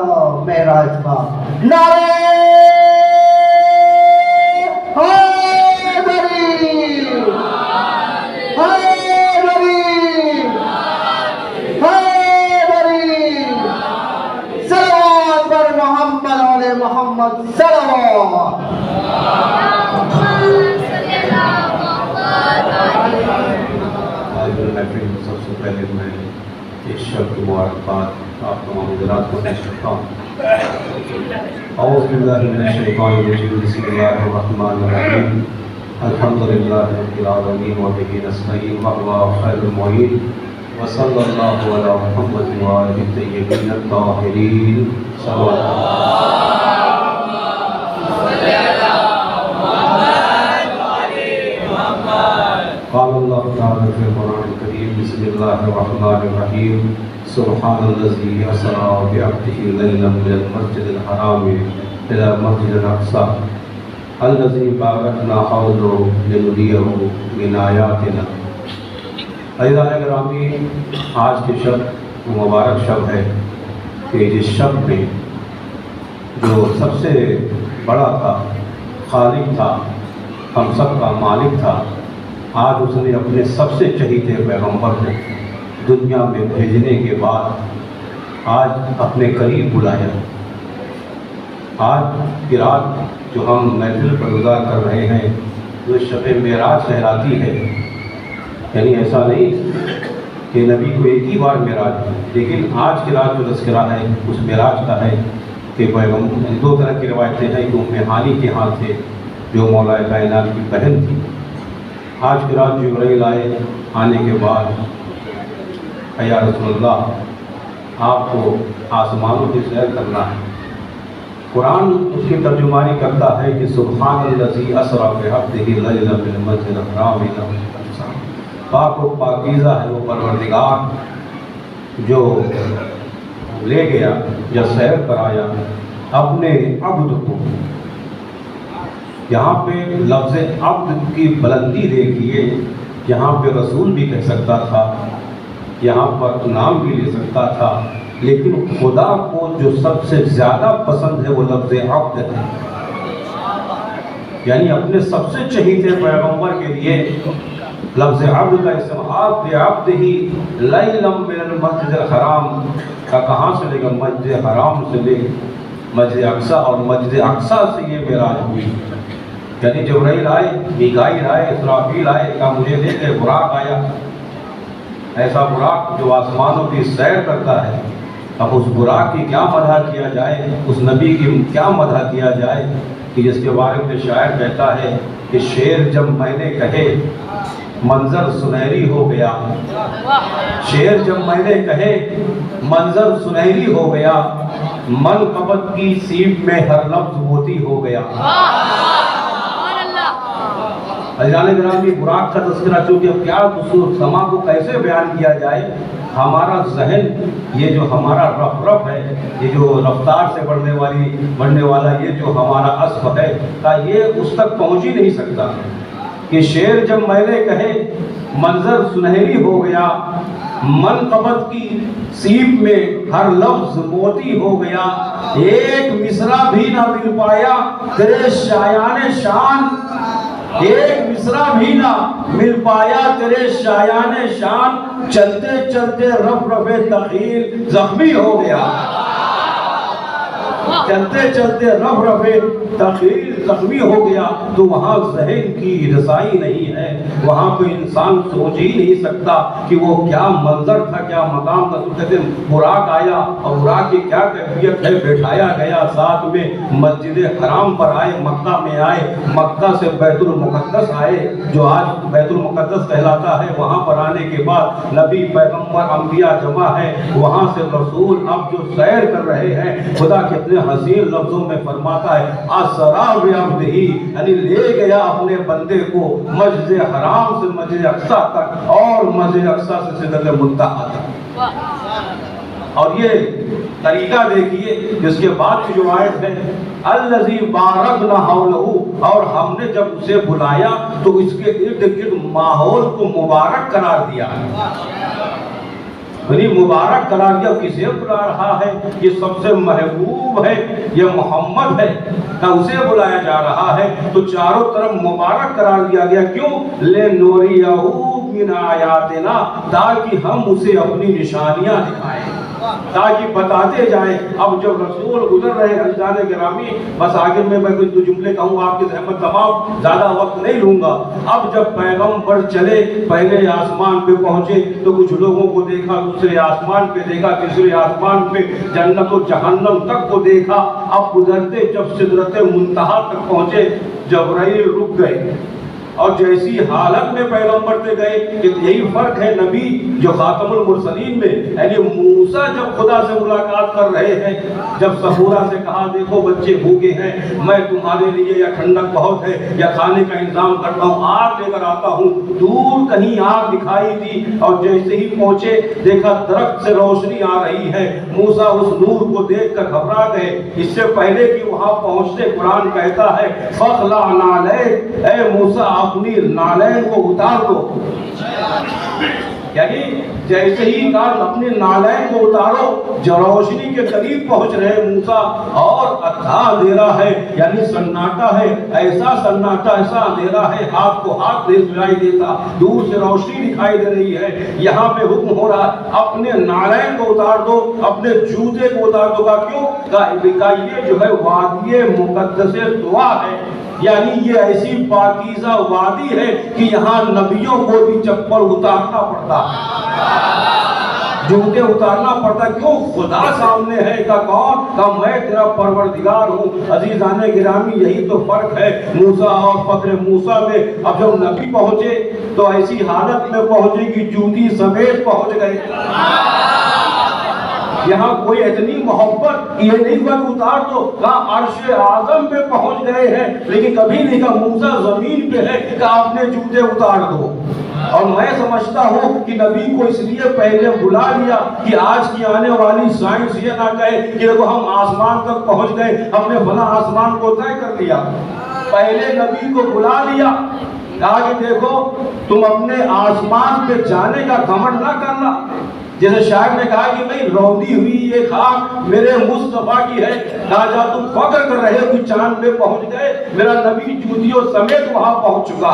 A: मेराज का। नारे मोहम्मद सल्लल्लाहु
H: सबसे पहले मैं इस शब्द मुबारकबाद आप तमाम हज़रात को पेश करता हूँ। औज़ु बिल्लाहि मिनश शैतानिर रजीम, बिस्मिल्लाहिर्रहमानिर्रहीम, अल्हम्दुलिल्लाहि रब्बिल आलमीन व बिही नस्तईन व हुवा खैरुल मुईन व सल्लल्लाहु अला मुहम्मद व आलिहि तय्यबीन अत्ताहिरीन। क़ाल अल्लाहु तआला फ़िल क़ुरानिल करीम, बिस्मिल्लाहिर्रहमानिर्रहीम, सुब्हानल्लज़ी असरा बिअब्दिही लैलन मिनल मस्जिदिल हराम इलल मस्जिदिल अक़सा अल्लज़ी बारकना हौलहु लिनुरियहु मिन आयातिना। अज़ीज़ान गिरामी, आज के शब्द मुबारक शब्द है कि जिस शब्द में जो सबसे बड़ा था, खालिक था, हम सब का मालिक था, आज उसने अपने सबसे चहीते पैगंबर को दुनिया में भेजने के बाद आज अपने करीब बुलाया। आज की रात जो हम महफिल बरगुज़ार कर रहे हैं वो शब मेराज कहलाती है। यानी ऐसा नहीं कि नबी को एक ही बार मेराज है, लेकिन आज की रात जो तज़किरा है उस मेराज का है कि पैगंबर, दो तरह की रवायतें हैं कि उम्मे हानी के हाथ थे जो मौला कायनात की बहन थी। आज की रात जिब्राइल आए, आने के बाद या रसूलल्लाह आपको आसमानों की सैर करना है। कुरान उसकी तर्जुमानी करता है कि सुब्हानल्लज़ी असरा बिअब्दिही लैलन मिनल मस्जिदिल हराम इलल अक़सा। पाक व पाकीज़ा है वो परवरदिगार जो ले गया या सैर कराया अपने अब्द को। यहाँ पे लफ्ज़ अब्द की बुलंदी देखिए, यहाँ पे रसूल भी कह सकता था, यहाँ पर नाम भी ले सकता था, लेकिन खुदा को जो सबसे ज़्यादा पसंद है वो लफ्ज़ अब्द है। यानी अपने सबसे चहीते पैगंबर के लिए लफ्ज़ अब्द का इस्तेमाल। अब्द ही लैलन मिनल मस्जिदिल हराम का कहाँ से लेगा? मस्जिद हराम से ले मस्जिद अक़सा, और मस्जिद अक़सा से ये मेराज हुई। यानी जिब्राइल आए, मीकाईल आए, इसराफील आए, कहा मुझे ले गए, बुराक आया। ऐसा बुराक जो आसमानों की सैर करता है। अब उस बुराक की क्या मदह किया जाए, उस नबी की क्या मदह किया जाए कि जिसके बारे में शायर कहता है कि शेर जब मैंने कहे मंजर सुनहरी हो गया। शेर जब मैंने कहे मंजर सुनहरी हो गया, मन कबत की सीप में हर लफ्ज़ मोती हो गया। अज़ीज़ान गिरामी, बुराक का तज़किरा चूँकि अब क्या समा को कैसे बयान किया जाए, हमारा जहन ये जो हमारा रफ है, ये जो रफ्तार से बढ़ने वाला ये जो हमारा अस्फ़ है का ये उस तक पहुँच ही नहीं सकता कि शेर जब मैंने कहे मंजर सुनहरी हो गया, मन कबत की सीप में हर लफ्ज़ मोती हो गया, एक मिसरा भी ना मिल पाया तेरे शायान शान, एक मिसरा भी ना मिल पाया तेरे शायान शान, चलते चलते रफ रफे तख़ील जख्मी हो गया। चलते चलते रफ रफे तख़ील जख्मी हो गया। तो वहाँ जहन की रसाई नहीं है, वहाँ पे इंसान सोच ही नहीं सकता कि वो क्या मंजर था, क्या मकाम था। तो कहते बुराक आया, और बुराक की क्या कैफियत है, बैठाया गया साथ में मस्जिद हराम पर आए, मक्का में आए, मक्का से बैतुल मुक़द्दस आए जो आज बैतुल मुक़द्दस कहलाता है। वहाँ पर आने के बाद नबी पैगम्बर अम्बिया जमा है, वहाँ से रसूल अब जो सैर कर रहे हैं, खुदा कितने हसीन लफ्ज़ों में फरमाता है असरा बिअब्दिही, यानी ले गया अपने बंदे को मस्जिद हराम से मस्जिद अक़सा तक, और मस्जिद अक़सा से सिदरत मुंतहा तक। और ये तरीका देखिए, जिसके बाद की जो आयत है अल्लज़ी बारकना हौलहु, और हमने जब उसे बुलाया तो इसके इर्द गिर्द माहौल को मुबारक करार दिया। मुबारक करार दिया। किसे बुला रहा है? ये सबसे महबूब है, ये मोहम्मद है, ना उसे बुलाया जा रहा है। तो चारों तरफ मुबारक करार दिया गया। क्यों? ले नूरियहू मिन आयातिना, ताकि हम उसे अपनी निशानियां दिखाएं। ताकि बताते जाएं। अब जब रसूल गुजर रहे हैं अज़ीज़ान गिरामी, बस आखिर में मैं कुछ जुमले कहूँगा, आपकी ज़हमत तमाम, ज़्यादा वक्त नहीं लूँगा। अब जब पैगंबर चले, पहले आसमान पे पहुँचे तो कुछ लोगों को देखा, दूसरे आसमान पे देखा, तीसरे आसमान पे जन्नत और जहन्नम तक को देखा। अब गुजरते जब सिदरत मुंतहा तक पहुँचे, जबराइल रुक गए और जैसी हालत में पैगंबर से गए कि यही फर्क है नबी जो खातमुल मुरसलीन में, यानी मूसा जब खुदा से मुलाकात कर रहे हैं, जब सबूरा से कहा देखो बच्चे भूखे हैं, मैं तुम्हारे लिए या ठंडक बहुत है या खाने का इंतजाम करता हूँ, आग लेकर आता हूँ। दूर कहीं आग दिखाई दी और जैसे ही पहुंचे देखा दरख्त से रोशनी आ रही है। मूसा उस नूर को देखकर घबरा गए। इससे पहले कि वहां पहुंचते कुरान कहता है फखला नाले, ऐ मूसा अपनी नालैन को उतार दो, यानी जैसे ही कहा अपने नालैन को उतारो, जो रोशनी के करीब पहुंच रहे मूसा और अथा अंधेरा है, यानी सन्नाटा है, ऐसा सन्नाटा, ऐसा अंधेरा है, हाथ को हाथ नहीं सुनाई देता, दूर से रोशनी दिखाई दे रही है। यहाँ पे हुक्म हो रहा अपने नालैन को उतार दो, अपने जूते को उतार दो। क्यों? का ये जो है वादिये मुकद्दस दुआ है, यानी ये ऐसी पाकीज़ा वादी है कि यहाँ नबियों को भी चप्पल उतारना पड़ता, जूते उतारना पड़ता। क्यों? खुदा सामने है। का कौन? का मैं तेरा परवरदिगार हूँ। अजीज़ाने गिरामी, यही तो फर्क है मूसा और फक्र मूसा में। अब जब नबी पहुंचे तो ऐसी हालत में पहुंचे कि जूती समेत पहुंच गए। यहाँ कोई इतनी मोहब्बत ये नहीं हुआ उतार दो, कहा अर्श आजम पे पहुंच गए हैं, लेकिन कभी नहीं कहा मूसा जमीन पे है, कहा अपने जूते उतार दो। और मैं समझता हूँ कि नबी को इसलिए पहले बुला लिया कि आज की आने वाली साइंस ये ना कहे कि देखो हम आसमान तक पहुंच गए, हमने भला आसमान को तय कर लिया। पहले नबी को बुला लिया, कहा कि देखो तुम अपने आसमान पे जाने का घमंड ना करना। जैसे शायर ने कहा कि भाई रौंदी हुई ये खाक मेरे मुस्तफा की है, कहा जा तुम फख्र कर रहे हो कि चांद पे पहुंच गए, मेरा नबी जूतियों समेत वहां पहुंच चुका।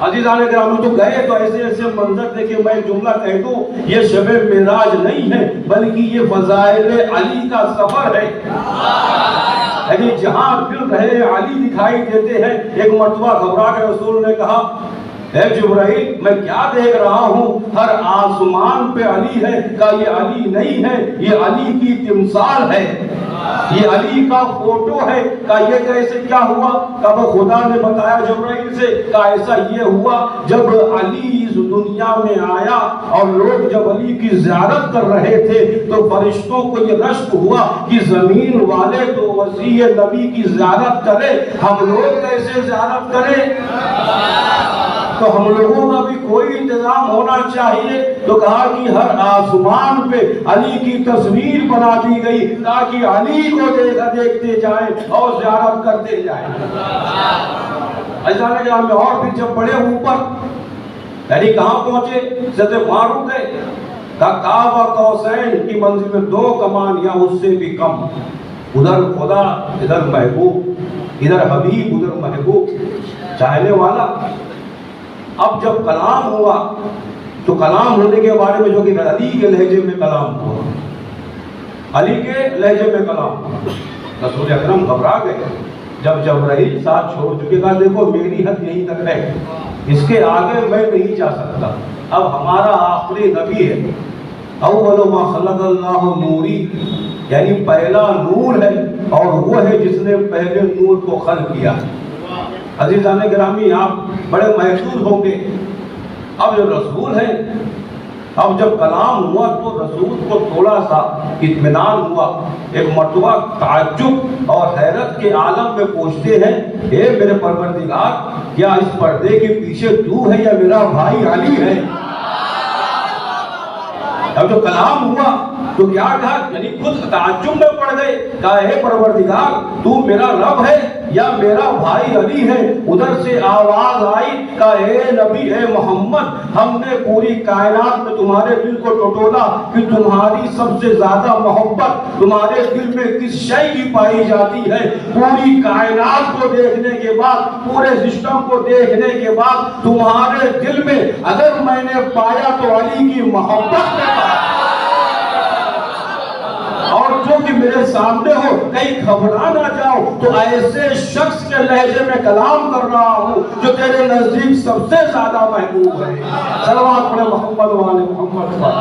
H: अजीज़ाने गिरामी, तो गए तो ऐसे ऐसे मंजर देखे। मैं जुमला कह दूं, ये शबे मेराज नहीं है बल्कि ये फज़ाइल अली का सफर है। यानी जहां दिल रहे अली दिखाई देते हैं। एक मर्तबा घबरा कर रसूल ने कहा जिब्राइल मैं क्या देख रहा हूँ, हर आसमान पे अली है। का ये अली नहीं है, ये अली की तिमसाल है, ये अली का फोटो है। का ये कैसे क्या हुआ? का वो खुदा ने बताया जिब्राइल से, का ऐसा ये हुआ जब अली इस दुनिया में आया और लोग जब अली की ज़ियारत कर रहे थे तो फरिश्तों को ये रश्क हुआ कि जमीन वाले तो वसी नबी की ज़ियारत करें, हम लोग कैसे ज़ियारत करें? तो हम लोगों का भी कोई इंतजाम होना चाहिए। तो कहा कि हर आसमान पे अली की तस्वीर बना दी गई ताकि अली को देखते जाएं और ज़ियारत करते जाएं। ऐसा नहीं कि और फिर जब बड़े ऊपर यानी कहाँ पहुंचे, जैसे वहां रुक गए। काबा कौसैन की मंजिल में 2 कमान या उससे भी कम, उधर खुदा इधर महबूब, इधर हबीब उधर महबूब चाहने वाला। अब जब कलाम हुआ तो कलाम होने के बारे में जो कि अली के लहजे में कलाम हुआ, अली के लहजे में कलाम हुआ। रसूल अकरम घबरा गए जब जबराइल साथ छोड़ चुके। कहा देखो मेरी हद यहीं तक है, इसके आगे मैं नहीं जा सकता। अब हमारा आखिरी नबी है, अव्वल मा खलक़ल्लाहु नूरी, यानी पहला नूर है और वो है जिसने पहले नूर को खल्क़ किया। अज़ीज़ाने गिरामी, आप बड़े महसूस होंगे। अब जो रसूल है, अब जब कलाम हुआ तो रसूल को थोड़ा सा इत्मीनान हुआ। एक मर्तबा ताज्जुब और हैरत के आलम में पूछते हैं, हे मेरे परवरदिगार, क्या इस पर्दे के पीछे तू है या मेरा भाई अली है? अब जो कलाम हुआ तो क्या कहा, यानी खुद ताज्जुब में पड़ गए। कहा हे परवरदिगार, तू मेरा रब है या मेरा भाई अली है? उधर से आवाज आई, कहा हे नबी है मोहम्मद, हमने पूरी कायनात में तुम्हारे दिल को टटोला कि तुम्हारी सबसे ज्यादा मोहब्बत तुम्हारे दिल में किस शय की पाई जाती है। पूरी कायनात को देखने के बाद, पूरे सिस्टम को देखने के बाद तुम्हारे दिल में अगर मैंने पाया तो अली की मोहब्बत में पाया। सामने हो, कहीं घबरा ना जाओ। तो ऐसे शख्स के लहजे में कलाम कर रहा हूँ जो तेरे नजदीक सबसे ज्यादा महबूब है। सल्लल्लाहु अलैहि मोहम्मद वाले मोहम्मद पर।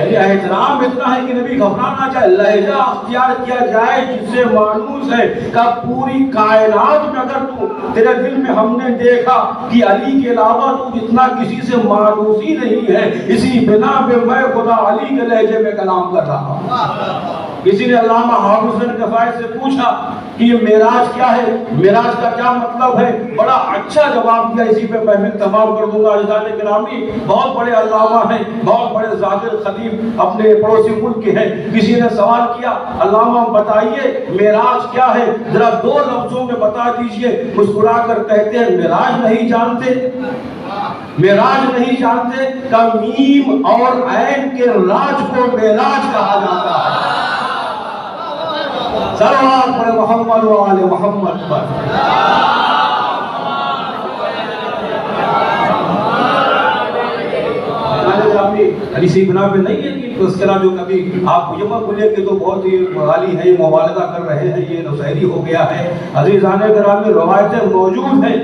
H: एहतराम इतना है कि नबी घबरा ना जाए, लहजा अख्तियार किया जाए जिससे मानूस है का पूरी कायनात में अगर तू तेरे दिल में हमने देखा कि अली के अलावा तू इतना किसी से मानूस ही नहीं है, इसी बिना पे मैं खुदा अली के लहजे में कलाम कर रहा हूँ। किसी ने अल्लामा हाफिज हुसैन कफ़ायत से पूछा कि ये मेराज क्या है, मेराज का क्या मतलब है, बड़ा अच्छा जवाब दिया। इसी पे महफिल तमाम कर दूंगा। अज़ीज़ान गिरामी, बहुत बड़े अल्लामा हैं, बहुत बड़े ज़ाकिर खतीब अपने पड़ोसी मुल्क के हैं। किसी ने सवाल किया, अल्लामा बताइए मेराज क्या है, जरा 2 लफ्जों में बता दीजिए। मुस्कुरा कर कहते हैं मेराज नहीं जानते, मेराज नहीं जानते का मीम और ऐन के राज को मेराज कहा जाता है। सल्लल्लाहु अलैहि मोहम्मद वाले मोहम्मद पर। इसी बिना पे नहीं है कि तस्करा जो कभी आप मुझे बोले कि तो बहुत ही गाली है, मुबालगा कर रहे हैं, ये नौसैरी हो गया है। अज़ीज़ान गिरामी, रवायतें मौजूद हैं।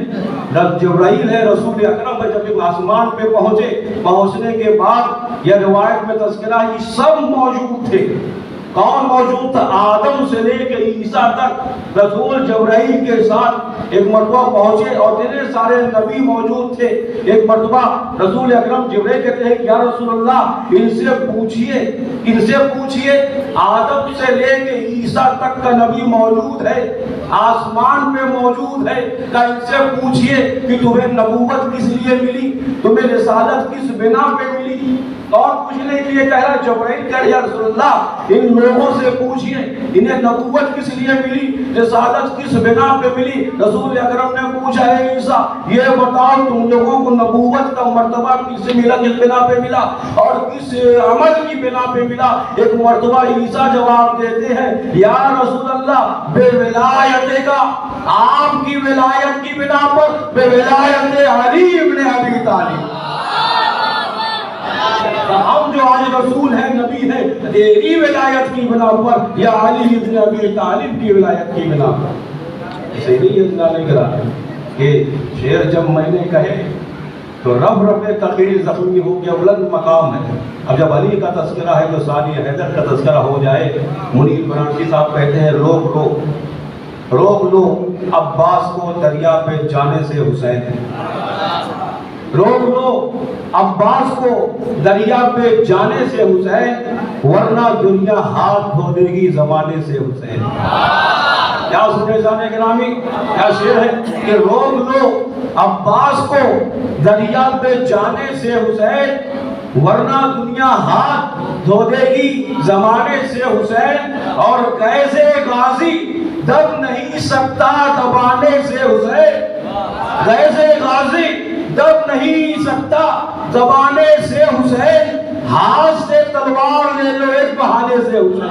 H: जब जिब्राइल है रसूल अकरम जब आसमान पे पहुंचे, पहुंचने के बाद यह रवायत में तस्करा है कि सब मौजूद थे। कौन मौजूद था? आदम से लेकर ईसा तक रसूल जिब्राइल के साथ एक मरतबा पहुंचे और इतने सारे नबी मौजूद थे। एक मरतबा रसूल अकरम जिब्राइल कहते हैं या रसूलल्लाह इनसे पूछिए, इनसे पूछिए, आदम से लेकर ईसा तक का नबी मौजूद है, आसमान पे मौजूद है, का इनसे पूछिए कि तुम्हें नबूवत किस लिए मिली, तुम्हें रिसालत किस बिना पे मिली। और पूछने के लिए कह रहा जिब्राइल कह या रसूलल्लाह इन लोगों से पूछिए इन्हें नबूवत किस लिए मिली, रिसालत किस बिना पे मिली। रसूल अकरम ने पूछा है ईसा ये बताओ तुम लोगों को नबूवत का मर्तबा किस मिला, किस बिना पे मिला और किस अमल की बिना पे मिला। एक मर्तबा ईसा जवाब देते हैं या रसूलल्लाह बेविलायत का, आपकी विलायत की बिना पर, बेविलायत अली इब्न अबी तालिब। हम जो आज रसूल है, नबी है, तेरी विलायत की बिना पर या अली इब्न अबी तालिब की विलायत की बिना पर। इसे नहीं करा कि शेर जब मैंने कहे तो रब रब तकीर जख्मी हो गया, बुलंद मकाम है। अब जब अली का तस्करा है तो सानी हैदर का तस्करा हो जाए। मुनीर बनारसी साहब कहते हैं रोक लो, रोक लो अब्बास को दरिया पे जाने से हुसैन, रोक लो अब्बास को दरिया पे जाने से हुसैन, वरना दुनिया हाथ धो देगी जमाने से हुसैन। क्या सुने जाने के नामी, क्या शेर है कि रोक लो अब्बास को दरिया पे जाने से हुसैन, वरना दुनिया हाथ धो देगी जमाने से हुसैन। और कैसे गाजी दब नहीं सकता दबाने से हुसैन, कैसे गाजी दब नहीं सकता दबाने से हुसैन, हाथ से तलवार ले लो एक बहाने से हुसैन।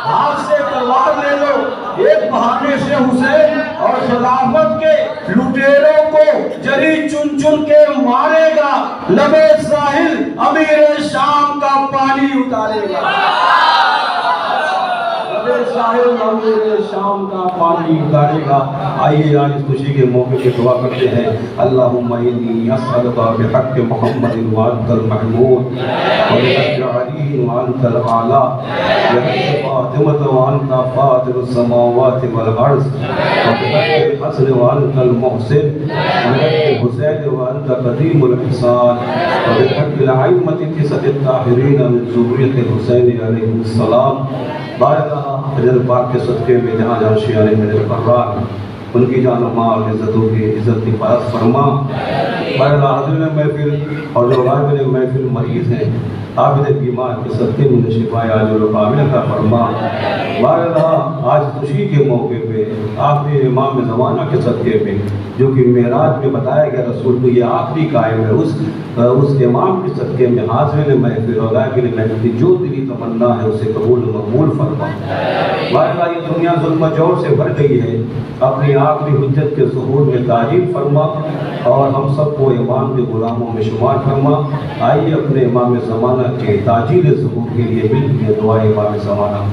H: हाथ से तलवार ले लो एक बहाने से हुसैन, और खिलाफत के लुटेरों को जरी चुन चुन के मारेगा, लबे साहिल अमीर शाम का पानी उतारेगा, साहिल अमीर शाम का पानी उतारेगा। आइए आज इस खुशी के मौके पे दुआ करते हैं। अल्लाहुम्मा इन्नी अस्अलुका बिहक़्क़ि मुहम्मदिन व अंतल महमूद व बिहक़्क़ि अली व अंतल आला व बिहक़्क़ि फ़ातिमत व अंता फ़ातिरुस समावाति वल अर्ज़ व बिहक़्क़ि हसन व अंतल मुहसिन व बिहक़्क़ि हुसैन व अंता क़दीमुल ihसान व बिहक़्क़ि अइम्मति तिसअत ताहिरीन मिन ज़ुर्रिय्यति हुसैन अलैहिस्सलाम। बारगाह हज़रत पाक के सदक़े में जहाँ जहाँ शियाने नज़र फर्रार उनकी जान माल इज़्ज़तों की इज़्ज़त की हिफाज़त फरमा। बारगाह हाज़िर महफ़िल और जो गायब महफ़िल मरीज़ हैं आबिद बीमार के सदक़े में शिफाए आजुल कामिल का फरमा। वाला आज खुशी के मौके पे आखिरी इमाम ज़माना के सदक़े में जो कि मेराज में बताया गया रसूल को ये आखिरी कायम है, उस इमाम के सदक़े में हाज़िर महफ़िल महफ़िल की जो दिली तमन्ना है उसे कबूल मकबूल फरमा। वाला ये दुनिया जुल्म जोर से भर गई है, अपनी आखिरी हुज्जत के ज़ुहूर में ताजील फरमा और हम सबको इमाम के गुलामों में शुमार फरमा। आइए अपने इमाम ज़माना के ताजील ज़ुहूर के लिए मिलकर दुआ इमाम ज़माना।